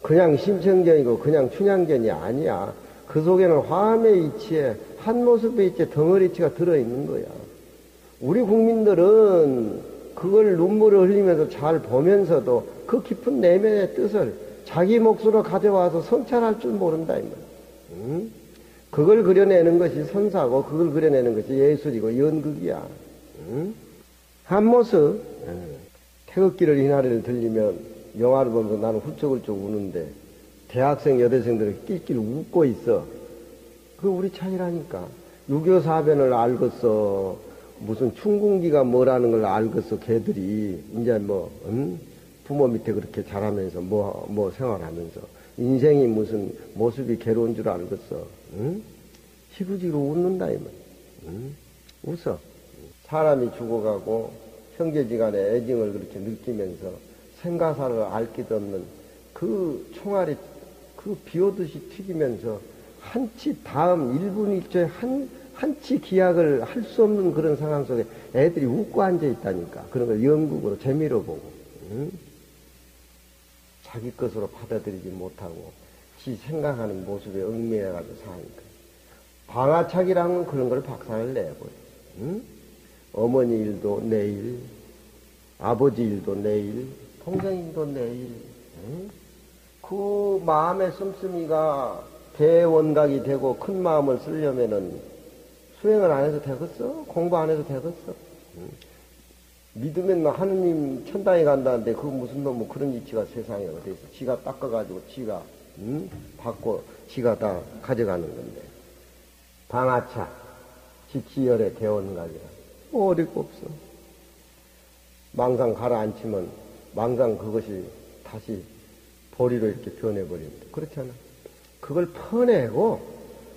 그냥 심청전이고 그냥 춘향전이 아니야. 그 속에는 화음의 이치에 한 모습의 이치에 덩어리치가 들어있는 거야. 우리 국민들은 그걸 눈물을 흘리면서 잘 보면서도 그 깊은 내면의 뜻을 자기 몫으로 가져와서 성찰할 줄 모른다 이 말이야. 그걸 그려내는 것이 선사고 그걸 그려내는 것이 예술이고 연극이야. 한 모습 태극기를 이날을 들리면 영화를 보면서 나는 훌쩍훌쩍 우는데 대학생 여대생들은 낄낄 웃고 있어. 그 우리 차이라니까. 6.25 사변을 알겠어. 무슨 춘궁기가 뭐라는 걸 알겠어. 걔들이 이제 뭐 부모 밑에 그렇게 자라면서 뭐 생활하면서 인생이 무슨 모습이 괴로운 줄 알겠어. 희구지로 웃는다 이 말. 웃어. 사람이 죽어가고 형제지간의 애정을 그렇게 느끼면서 생가사를 알 길 없는 그 총알이 그 비오듯이 튀기면서 한치 다음 1분 1초에 한치 기약을 할 수 없는 그런 상황 속에 애들이 웃고 앉아 있다니까. 그런 걸 연극으로 재미로 보고 자기 것으로 받아들이지 못하고 지 생각하는 모습에 얽매여가지고 사니까. 방아착이라는 건 그런 걸 박살을 내버려. 어머니 일도 내일, 아버지 일도 내일, 동생 일도 내일. 그 마음의 씀씀이가 대원각이 되고 큰 마음을 쓰려면은 수행을 안 해도 되겠어? 공부 안 해도 되겠어? 믿으면 하느님 천당에 간다는데 그 무슨 놈의 그런 이치가 세상에 어디 있어? 지가 닦아가지고 지가 받고 지가 다 가져가는 건데. 방아차, 지치열의 대원각이라. 어디가 없어. 망상 가라앉히면 망상 그것이 다시 보리로 이렇게 변해버립니다. 그렇잖아. 그걸 퍼내고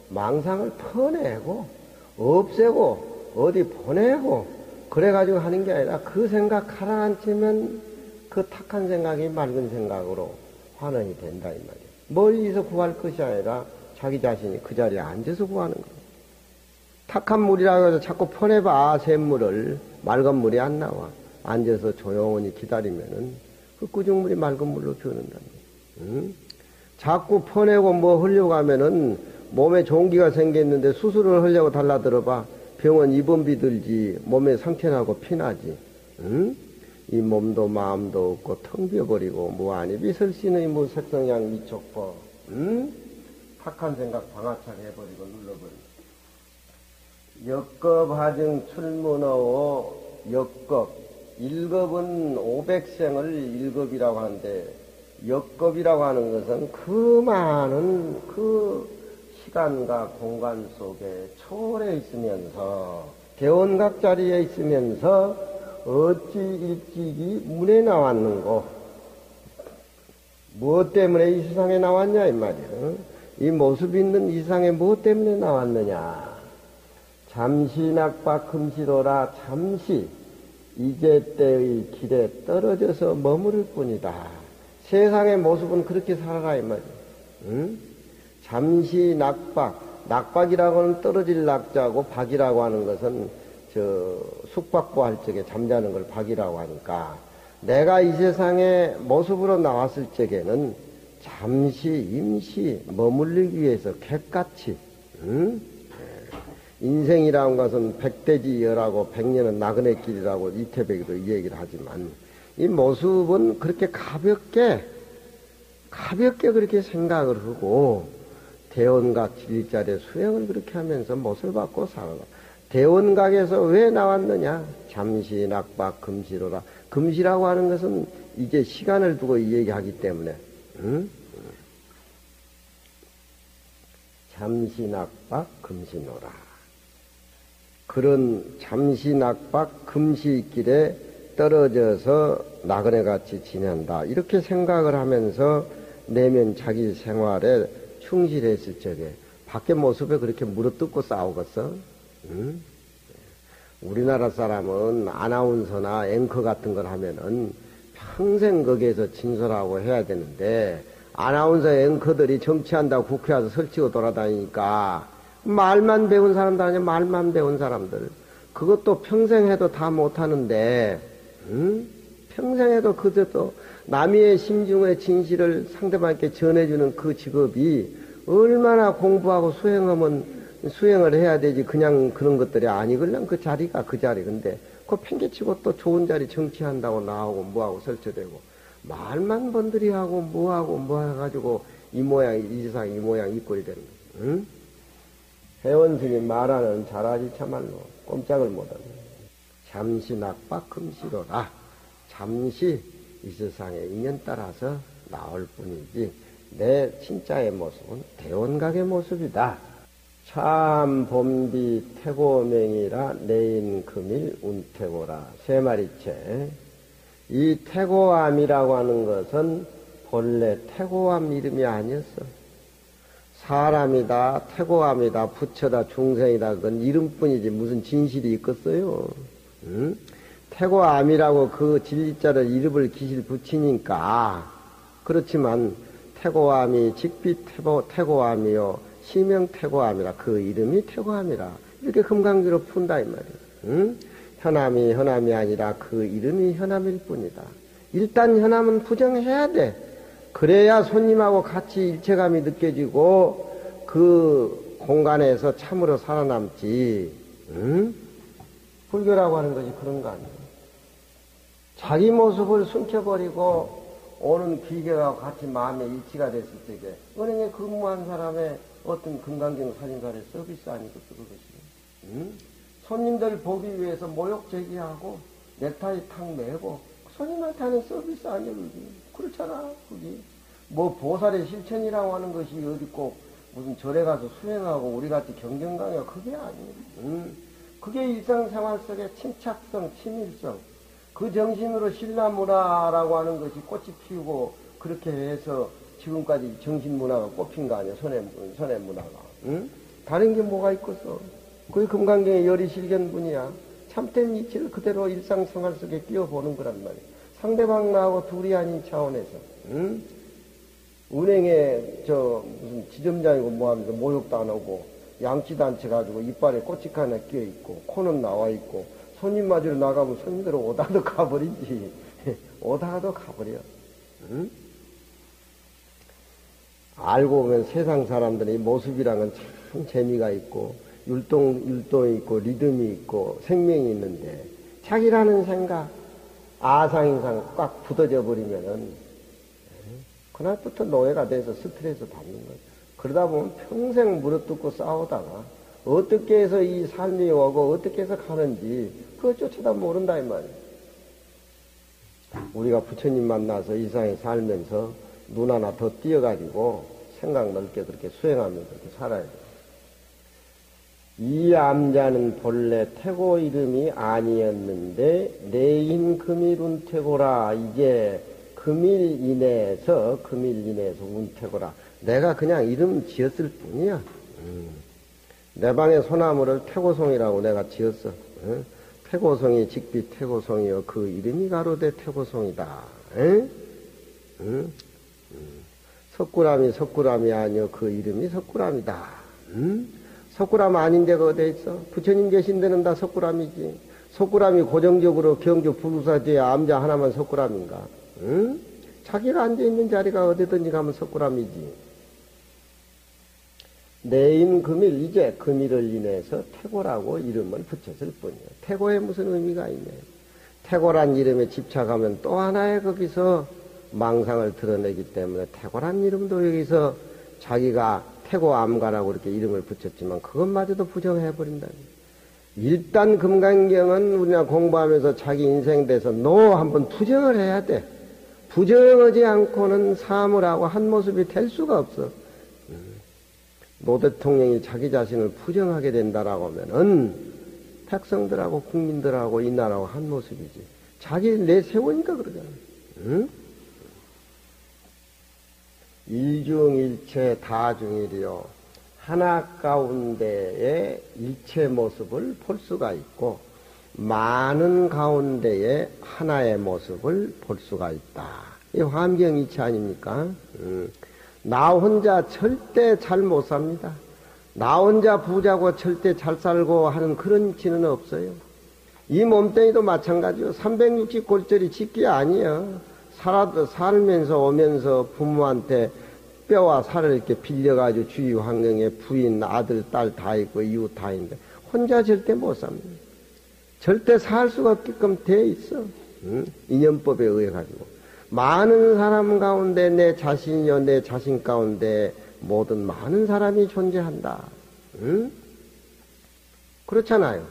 망상을 퍼내고 없애고 어디 보내고 그래가지고 하는 게 아니라 그 생각 가라앉히면 그 탁한 생각이 맑은 생각으로 환원이 된다 이 말이야. 멀리서 구할 것이 아니라 자기 자신이 그 자리에 앉아서 구하는 거야. 탁한 물이라고 해서 자꾸 퍼내봐 샘물을. 맑은 물이 안 나와. 앉아서 조용히 기다리면은 그 꾸중물이 맑은 물로 변한다. 자꾸 퍼내고 뭐 하려고 하면은 몸에 종기가 생겼는데 수술을 하려고 달라들어봐. 병원 입원비 들지. 몸에 상처나고 피나지. 이 몸도 마음도 없고 텅 비어버리고 무아니 비설신의 무색성양 미촉포. 탁한 생각 방아착 해버리고 눌러버리고. 역겁하증 출문어오 역겁. 일겁은 500생을 일겁이라고 하는데 역겁이라고 하는 것은 그 많은 그 시간과 공간 속에 초월해 있으면서 대원각 자리에 있으면서 어찌 일찍이 문에 나왔는고 무엇 때문에 이 세상에 나왔냐 이 말이야. 이 모습 있는 이 세상에 무엇 때문에 나왔느냐. 잠시 낙박 금시로라. 잠시 이제 때의 길에 떨어져서 머무를 뿐이다. 세상의 모습은 그렇게 살아라 이 말이야. 잠시 낙박. 낙박이라고 하는 떨어질 낙자고 박이라고 하는 것은 숙박부할 적에 잠자는 걸 박이라고 하니까 내가 이 세상에 모습으로 나왔을 적에는 잠시 임시 머물리기 위해서 객같이 인생이라는 것은 백대지여라고 백년은 나그네 길이라고 이태백이도 이 얘기를 하지만 이 모습은 그렇게 가볍게 그렇게 생각을 하고 대원각 진리자리에 수행을 그렇게 하면서 못을 받고 살아라. 대원각에서 왜 나왔느냐? 잠시 낙박 금시로라. 금시라고 하는 것은 이제 시간을 두고 이 얘기하기 때문에 잠시 낙박 금시노라. 그런 잠시 낙박 금시길에 떨어져서 나그네같이 지낸다. 이렇게 생각을 하면서 내면 자기 생활에 충실했을 적에 밖에 모습에 그렇게 물어뜯고 싸우겠어? 응? 우리나라 사람은 아나운서나 앵커 같은 걸 하면은 평생 거기에서 진술하고 해야 되는데 아나운서 앵커들이 정치한다고 국회 와서 설치고 돌아다니니까 말만 배운 사람들 아니야. 말만 배운 사람들. 그것도 평생 해도 다 못하는데 평생 해도 그것도 남의 심중의 진실을 상대방에게 전해주는 그 직업이 얼마나 공부하고 수행을 해야 되지. 그냥 그런 것들이 아니걸랑 그 자리가 그 자리. 근데 그 팽개치고 또 좋은 자리 정치한다고 나오고 뭐하고 설치되고 말만 번들이 하고 뭐하고 뭐 해가지고 이 모양 이 세상 이 모양 이 꼴이 되는 거야. 응? 회원스님 말하는 잘하지 참말로 꼼짝을 못하네. 잠시 낙박 금시로라. 잠시 이 세상의 인연 따라서 나올 뿐이지 내 진짜의 모습은 대원각의 모습이다. 참 봄비 태고명이라 내인 금일 운태고라. 세 마리째. 이 태고암이라고 하는 것은 본래 태고암 이름이 아니었어. 사람이다, 태고암이다, 부처다, 중생이다, 그건 이름뿐이지 무슨 진실이 있겠어요. 응? 태고암이라고 그 진리자를 이름을 기실 붙이니까. 그렇지만 태고암이 직비 태고암이요 시명 태고암이라 그 이름이 태고암이라 이렇게 금강기로 푼다 이 말이야. 응? 현암이 아니라 그 이름이 현암일 뿐이다. 일단 현암은 부정해야 돼. 그래야 손님하고 같이 일체감이 느껴지고 그 공간에서 참으로 살아남지. 응? 불교라고 하는 것이 그런 거 아니에요. 자기 모습을 숨겨버리고 오는 기계와 같이 마음의 일치가 됐을 때에 은행에 근무한 사람의 어떤 금강경 사진가의 서비스 아니겠어 그것이. 응? 손님들 보기 위해서 모욕 제기하고 넥타이 탁 매고 손님한테 하는 서비스 아니야 그게. 그렇잖아 그게. 뭐 보살의 실천이라고 하는 것이 어디 꼭 무슨 절에 가서 수행하고 우리같이 경전강요 그게 아니에요. 응? 그게 일상생활 속의 침착성, 친밀성 그 정신으로 신라문화라고 하는 것이 꽃이 피우고 그렇게 해서 지금까지 정신문화가 꼽힌 거 아니야 선해문화가. 응? 다른 게 뭐가 있겠어. 그게 금강경의 열이실견분이야. 참된 이치를 그대로 일상생활 속에 끼워보는 거란 말이야. 상대방 나하고 둘이 아닌 차원에서. 응? 은행에 무슨 지점장이고 뭐하면서 모욕도 안 하고 양치단체 가지고 이빨에 꼬치카 하나 끼어있고 코는 나와있고 손님 맞으러 나가면 손님들은 오다도 가버리지. 오다도 가버려. 응? 알고 보면 세상 사람들의 모습이란 건 참 재미가 있고 율동이 있고 리듬이 있고 생명이 있는데 자기라는 생각 아상인상 꽉 굳어져 버리면은 그날부터 노예가 돼서 스트레스 받는 거죠. 그러다 보면 평생 물어뜯고 싸우다가 어떻게 해서 이 삶이 오고 어떻게 해서 가는지 그것조차도 모른다 이 말이에요. 우리가 부처님 만나서 이 세상에 살면서 눈 하나 더 띄어가지고 생각 넓게 그렇게 수행하면서 그렇게 살아야 돼요. 이 암자는 본래 태고 이름이 아니었는데 내인 금일 운태고라. 이게 금일 이내에서 운태고라. 내가 그냥 이름 지었을 뿐이야. 내 방에 소나무를 태고송이라고 내가 지었어. 태고송이 직비 태고송이여 그 이름이 가로되 태고송이다. 석굴암이 아니여 그 이름이 석굴암이다. 석굴암 아닌 데가 어디 있어? 부처님 계신 데는 다 석굴암이지. 석굴암이 고정적으로 경주 부루사 뒤에 암자 하나만 석굴암인가? 자기가 앉아있는 자리가 어디든지 가면 석굴암이지. 내인 금일, 이제 금일을 인해서 태고라고 이름을 붙였을 뿐이에요. 태고에 무슨 의미가 있네. 태고란 이름에 집착하면 또 하나의 거기서 망상을 드러내기 때문에 태고란 이름도 여기서 자기가 태고암가라고 이렇게 이름을 붙였지만 그것마저도 부정해버린다. 일단 금강경은 우리가 공부하면서 자기 인생 대해서 한번 부정을 해야 돼. 부정하지 않고는 사물하고 한 모습이 될 수가 없어. 노 대통령이 자기 자신을 부정하게 된다라고 하면은 백성들하고 국민들하고 이 나라하고 한 모습이지. 자기 내세우니까 그러잖아. 응? 일중일체 다중일이요. 하나 가운데에 일체 모습을 볼 수가 있고 많은 가운데에 하나의 모습을 볼 수가 있다. 이 환경이치 아닙니까? 나 혼자 절대 잘 못 삽니다. 나 혼자 부자고 절대 잘 살고 하는 그런 이치는 없어요. 이 몸뚱이도 마찬가지요. 360골절이 짓기 아니에요. 살면서 오면서 부모한테 뼈와 살을 이렇게 빌려가지고 주위 환경에 부인, 아들, 딸 다 있고 이웃 다 있는데 혼자 절대 못 삽니다. 절대 살 수가 없게끔 돼 있어. 인연법에 의해 가지고. 많은 사람 가운데 내 자신이요, 내 자신 가운데 모든 많은 사람이 존재한다. 그렇잖아요.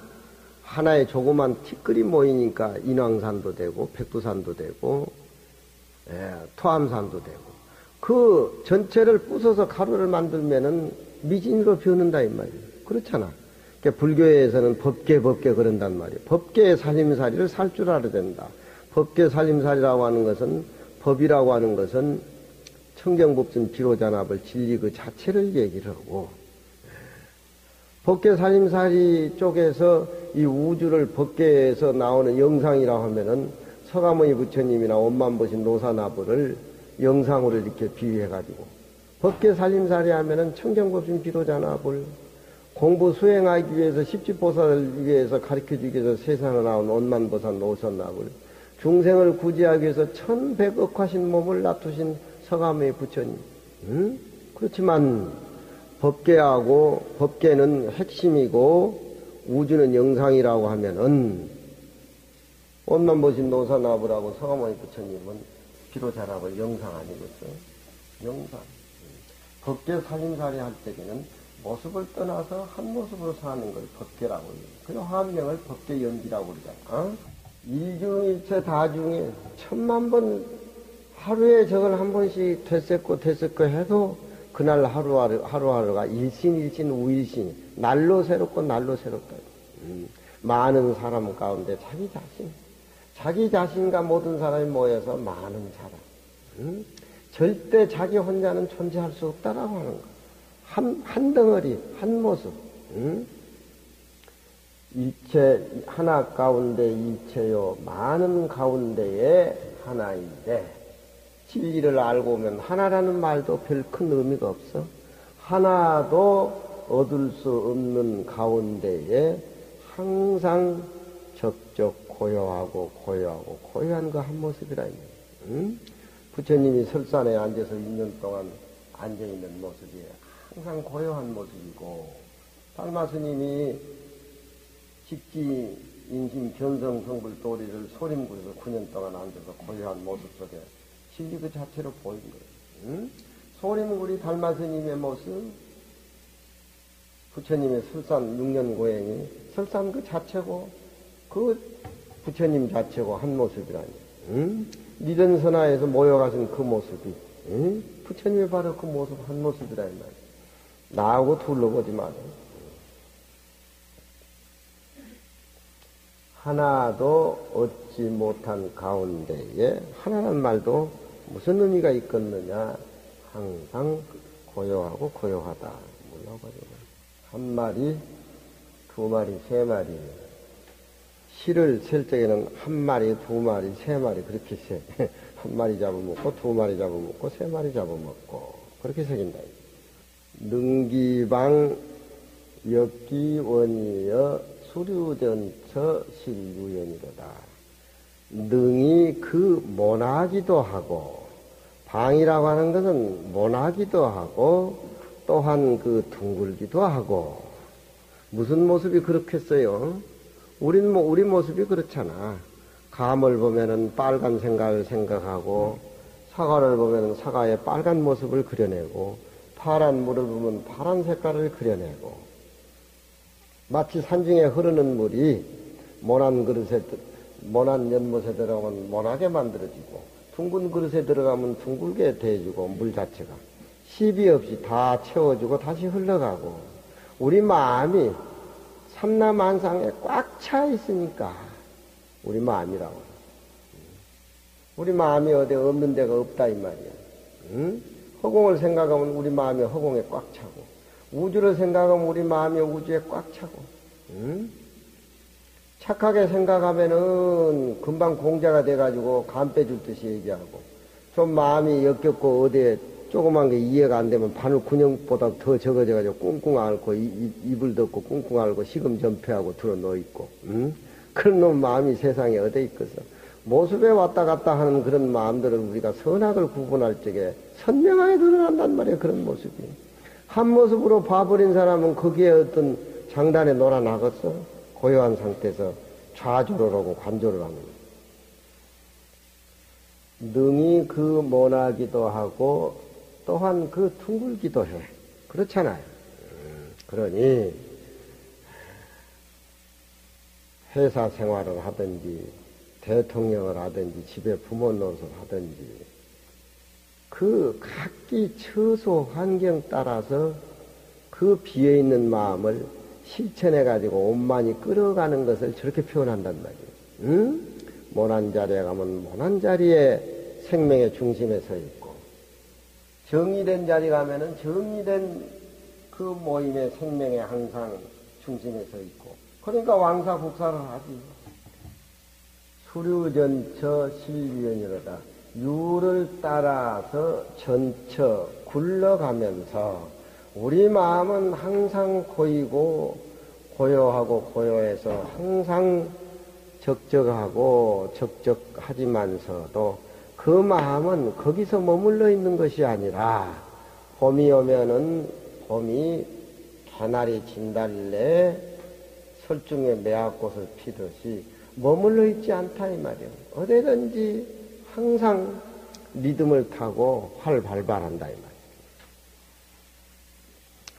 하나의 조그만 티끌이 모이니까 인왕산도 되고 백두산도 되고 토암산도 되고 그 전체를 부숴서 가루를 만들면은 미진으로 변한다 이 말이에요. 그렇잖아. 그러니까 불교에서는 법계 그런단 말이에요. 법계의 살림살이를 살 줄 알아야 된다. 법계 살림살이라고 하는 것은 법이라고 하는 것은 청정법진 비로잔합을 진리 그 자체를 얘기를 하고 법계 살림살이 쪽에서 이 우주를 법계에서 나오는 영상이라고 하면은 서가모니 부처님이나 옷만 보신 노사나부를 영상으로 이렇게 비유해가지고 법계 살림살이 하면은 청정법진 비로잔합을 공부 수행하기 위해서 십지보살을 위해서 가르쳐주기 위해서 세상에 나온 온만보살 노선납을 중생을 구제하기 위해서 천백억하신 몸을 놔두신 서가모니 부처님. 그렇지만 법계는 핵심이고 우주는 영상이라고 하면은 온만보신 노선납을하고 서가모니 부처님은 비로잔합을 영상 아니겠어? 영상. 법계 살림살이 할 때에는 모습을 떠나서 한 모습으로 사는 걸 법계라고 해요. 그 화명을 법계 연기라고 그러잖아. 일중일체 다중에 1000만 번 하루에 저걸 한 번씩 되새고 해도 그날 하루하루가 일신 우일신 날로 새롭고 날로 새롭다. 많은 사람 가운데 자기 자신과 모든 사람이 모여서 많은 사람. 절대 자기 혼자는 존재할 수 없다라고 하는 거. 한 덩어리, 한 모습. 일체, 하나 가운데 일체요, 많은 가운데에 하나인데, 진리를 알고 오면 하나라는 말도 별 큰 의미가 없어. 하나도 얻을 수 없는 가운데에 항상 적적 고요하고 고요한 그 한 모습이라. 부처님이 설산에 앉아서 2년 동안 앉아있는 모습이 항상 고요한 모습이고, 달마 스님이 직지 인심 견성 성불 도리를 소림구에서 9년 동안 앉아서 고요한 모습 속에 진리 그 자체로 보인 거예요. 소림구리 달마 스님의 모습, 부처님의 설산 6년 고행이 설산 그 자체고, 그 부처님 자체고 한 모습이라니. 니른선화에서 모여가신 그 모습이, 부처님이 바로 그 모습 한 모습이라 이 말이야. 나하고 둘러보지 말아요. 하나도 얻지 못한 가운데에 하나란 말도 무슨 의미가 있겠느냐. 항상 고요하고 고요하다. 몰라가지고 한 마리, 두 마리, 세 마리. 실을 셀 적에는 한 마리, 두 마리, 세 마리 그렇게 세. 한 마리 잡아먹고 두 마리 잡아먹고 세 마리 잡아먹고 그렇게 새긴다. 능기방 역기원이여 수류전처 실유연이로다. 능이 그 모나기도 하고, 방이라고 하는 것은 모나기도 하고 또한 그 둥글기도 하고. 무슨 모습이 그렇겠어요? 우리 모습이 그렇잖아. 감을 보면은 빨간 생각을 생각하고, 사과를 보면은 사과의 빨간 모습을 그려내고, 파란 물을 보면 파란 색깔을 그려내고, 마치 산중에 흐르는 물이 모난 연못에 들어가면 모나게 만들어지고, 둥근 그릇에 들어가면 둥글게 돼주고, 물 자체가 시비 없이 다 채워주고 다시 흘러가고, 우리 마음이 삼라만상에 꽉 차 있으니까 우리 마음이라고. 우리 마음이 어디 없는 데가 없다 이 말이야. 허공을 생각하면 우리 마음이 허공에 꽉 차고, 우주를 생각하면 우리 마음이 우주에 꽉 차고, 착하게 생각하면은 금방 공자가 돼가지고 간 빼줄 듯이 얘기하고, 좀 마음이 역겹고 어디에 조그만 게 이해가 안 되면 바늘 근육보다 더 적어져가지고 꿍꿍 앓고 입을 덮고 꿍꿍 앓고 시금 전폐하고 들어 놓여있고, 그런 놈 마음이 세상에 어디 있겠어. 모습에 왔다 갔다 하는 그런 마음들을 우리가 선악을 구분할 적에 선명하게 드러난단 말이에요. 그런 모습이. 한 모습으로 봐버린 사람은 거기에 어떤 장단에 놀아나겠어? 고요한 상태에서 좌조를 하고 관조를 하는 거예요. 능이 그 모나기도 하고 또한 그 둥글기도 해. 그렇잖아요. 그러니 회사 생활을 하든지 대통령을 하든지 집에 부모 노릇을 하든지 그 각기 처소 환경 따라서 그 비어있는 마음을 실천해가지고 온만이 끌어가는 것을 저렇게 표현한단 말이에요. 응? 모난 자리에 가면 모난 자리에 생명의 중심에 서 있고, 정의된 자리 가면은 정의된 그 모임의 생명에 항상 중심에 서 있고, 그러니까 왕사국사를 하지. 수류전처 실위원이로다. 유를 따라서 전처 굴러가면서 우리 마음은 항상 고이고 고요하고 고요해서 항상 적적하고 적적하지만서도 그 마음은 거기서 머물러 있는 것이 아니라 봄이 오면은 봄이 개나리 진달래 설중에 매화꽃을 피듯이 머물러 있지 않다 이 말이에요. 어디든지 항상 리듬을 타고 활발한다 이 말이에요.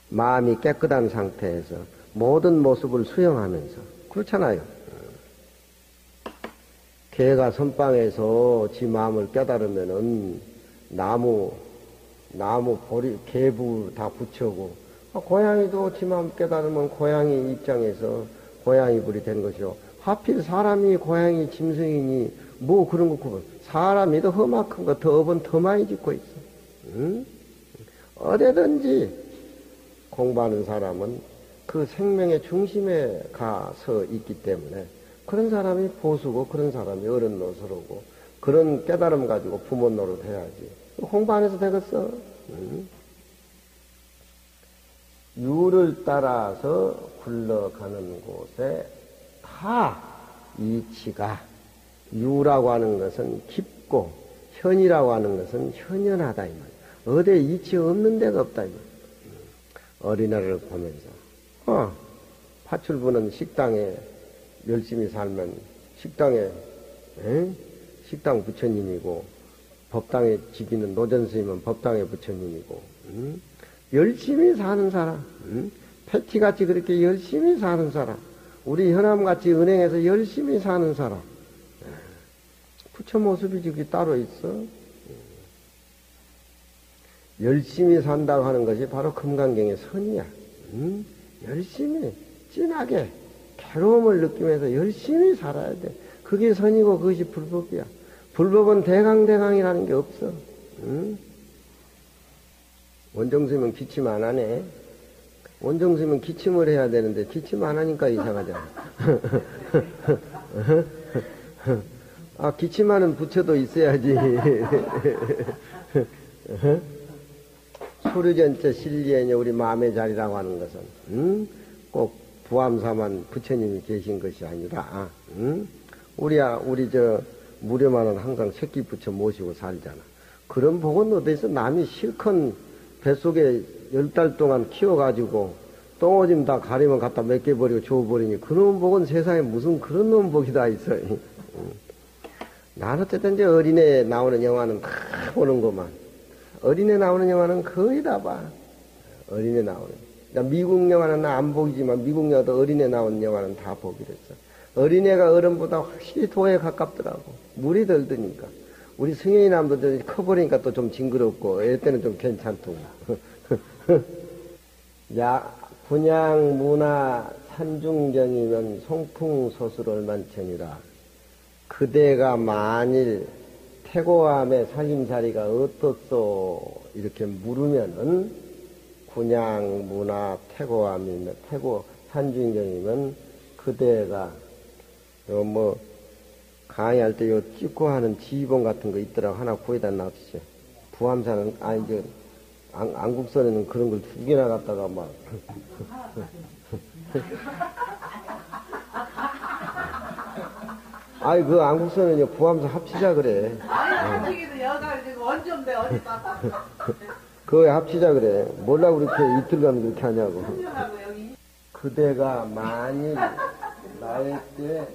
마음이 깨끗한 상태에서 모든 모습을 수용하면서 그렇잖아요. 개가 선방에서 지 마음을 깨달으면은 나무 보리 개부 다 붙여고, 고양이도 지 마음 깨달으면 고양이 입장에서 고양이 불이 된 것이요. 하필 사람이 고양이 짐승이니 뭐 그런 거 사람이 더 험악한 거 더 업은 더 많이 짓고 있어. 응? 어디든지 공부하는 사람은 그 생명의 중심에 가서 있기 때문에 그런 사람이 보수고 그런 사람이 어른 노릇하고 그런 깨달음 가지고 부모 노릇 해야지. 공부 안 해서 되겠어? 응? 유를 따라서 굴러가는 곳에 다 이치가, 유라고 하는 것은 깊고 현이라고 하는 것은 현연하다 이 말. 어디에 이치 없는 데가 없다 이 말. 어린애를 보면서 파출부는 식당에 열심히 살면 식당에 식당 부처님이고, 법당에 지키는 노전스님은 법당의 부처님이고, 열심히 사는 사람, 패티같이 그렇게 열심히 사는 사람, 우리 현암같이 은행에서 열심히 사는 사람, 부처 모습이 저기 따로 있어. 열심히 산다고 하는 것이 바로 금강경의 선이야. 열심히 진하게 괴로움을 느끼면서 열심히 살아야 돼. 그게 선이고 그것이 불법이야. 불법은 대강대강이라는 게 없어. 원정스님은 기침 안 하네. 원정스님은 기침을 해야 되는데 기침 안 하니까 이상하잖아. 기침하는 부처도 있어야지. 소류전체 실리에니 우리 마음의 자리라고 하는 것은 꼭 부암사만 부처님이 계신 것이 아니라 우리 저 무료만은 항상 새끼 부처 모시고 살잖아. 그런 복은 어디서 남이 실컷 뱃속에 10달 동안 키워가지고 똥오줌 다 가리면 갖다 맡겨버리고 줘버리니 그놈 복은 세상에 무슨 그런 놈 복이 다 있어. 나는 어쨌든 이제 어린애 나오는 영화는 다 보는 것만. 어린애 나오는 영화는 거의 다 봐. 어린애 나오는. 미국 영화는 나 안 보이지만 미국 영화도 어린애 나오는 영화는 다 보기로 했어. 어린애가 어른보다 확실히 도에 가깝더라고. 물이 덜 드니까. 우리 승현이 남도 커버리니까 또 좀 징그럽고 애 때는 좀 괜찮더고. 분양 문화 산중경이면 송풍소술 얼만천이라. 그대가 만일 태고함의 살림살이가 어떻소 이렇게 물으면은 군양 문화 태고함이면 산중경이면 그대가 강의할 때 요 찍고 하는 지휘본 같은 거 있더라고. 하나 구해다 놔두죠. 부암사는 안국선에는 그런 걸 2개나 갖다가 막 그 안국선은 부암사 합치자 그래. 합치기도 여가 지금 원점대 어디다. 그거 합치자 그래. 몰라 그렇게 이틀간 그렇게 하냐고. 그대가 만일 나에게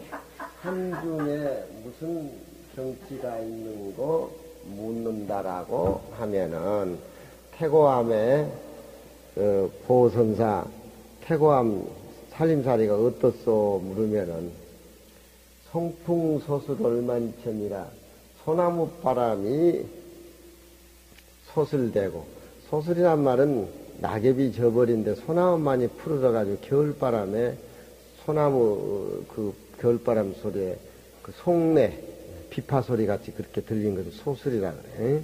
산중에 무슨 경치가 있는 거 묻는다라고 하면은 태고함의 보선사 태고함 살림살이가 어떻소 물으면은 성풍소술 얼만천이라 소나무 바람이 소슬대고, 소슬이란 말은 낙엽이 져버린데 소나무만이 푸르러가지고 겨울바람에 소나무 그 겨울바람 소리에 그 속내 비파 소리 같이 그렇게 들린 것을 소슬이라 그래.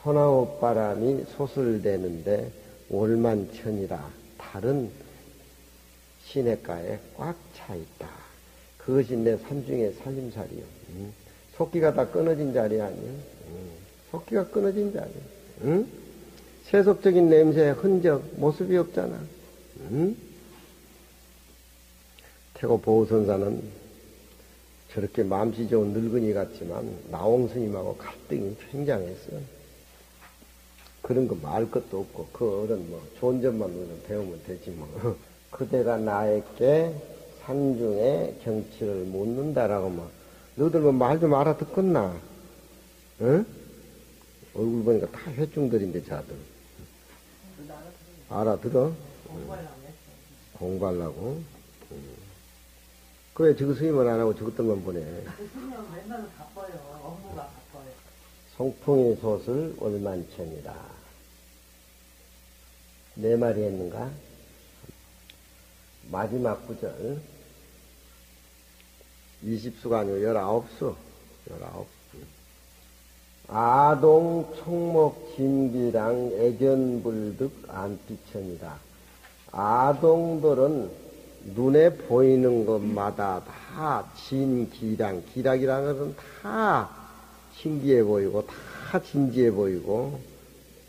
소나무 바람이 소슬대는데 올만천이라 다른 시냇가에 꽉 차 있다. 그것이 내 산중의 살림살이요. 속기가 다 끊어진 자리 아니요. 속기가 끊어진 자리. 응? 세속적인 냄새의 흔적, 모습이 없잖아. 태고 보호선사는 저렇게 맘씨 좋은 늙은이 같지만 나홍 스님하고 갈등이 굉장했어. 그런 거 말 것도 없고 그 어른 뭐 좋은 점만 배우면 되지 뭐. 그대가 나에게 산중의 경치를 묻는다라고 뭐. 너들 뭐 말 좀 알아듣겠나? 응? 얼굴 보니까 다 회중들인데 자들. 알아들어? 공부하려고? 그래 저거 스님은 안 하고 저것들만 보내. 스님은 맨날 바빠요. 업무가 바빠요. 송풍이 소설 월만천이라. 네 마리 했는가? 마지막 구절. 20수가 아니고 19수. 19수. 아동 총목 진기랑 애견불득 안피천이다. 아동들은 눈에 보이는 것마다 다 진기랑, 기락이라는 것은 다 신기해 보이고, 다 진지해 보이고,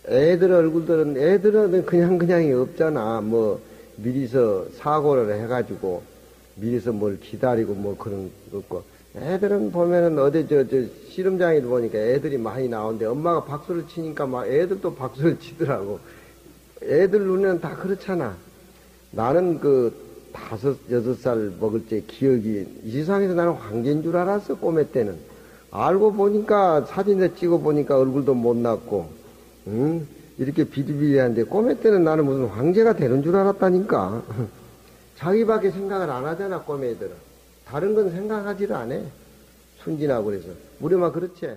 애들은 그냥이 없잖아. 뭐, 미리서 사고를 해가지고, 미리서 뭘 기다리고 뭐 그런 거 없고, 애들은 보면은 어디 씨름장에 보니까 애들이 많이 나오는데 엄마가 박수를 치니까 막 애들도 박수를 치더라고. 애들 눈에는 다 그렇잖아. 나는 그 5, 6살 먹을 때 기억이 이 세상에서 나는 황제인 줄 알았어. 꼬매 때는. 알고 보니까 사진에 찍어 보니까 얼굴도 못났고, 응? 이렇게 비리비리한데 꼬매 때는 나는 무슨 황제가 되는 줄 알았다니까. 자기밖에 생각을 안 하잖아, 꼬매들은. 다른 건 생각하지를 않아. 순진하고 그래서. 우리만 그렇지.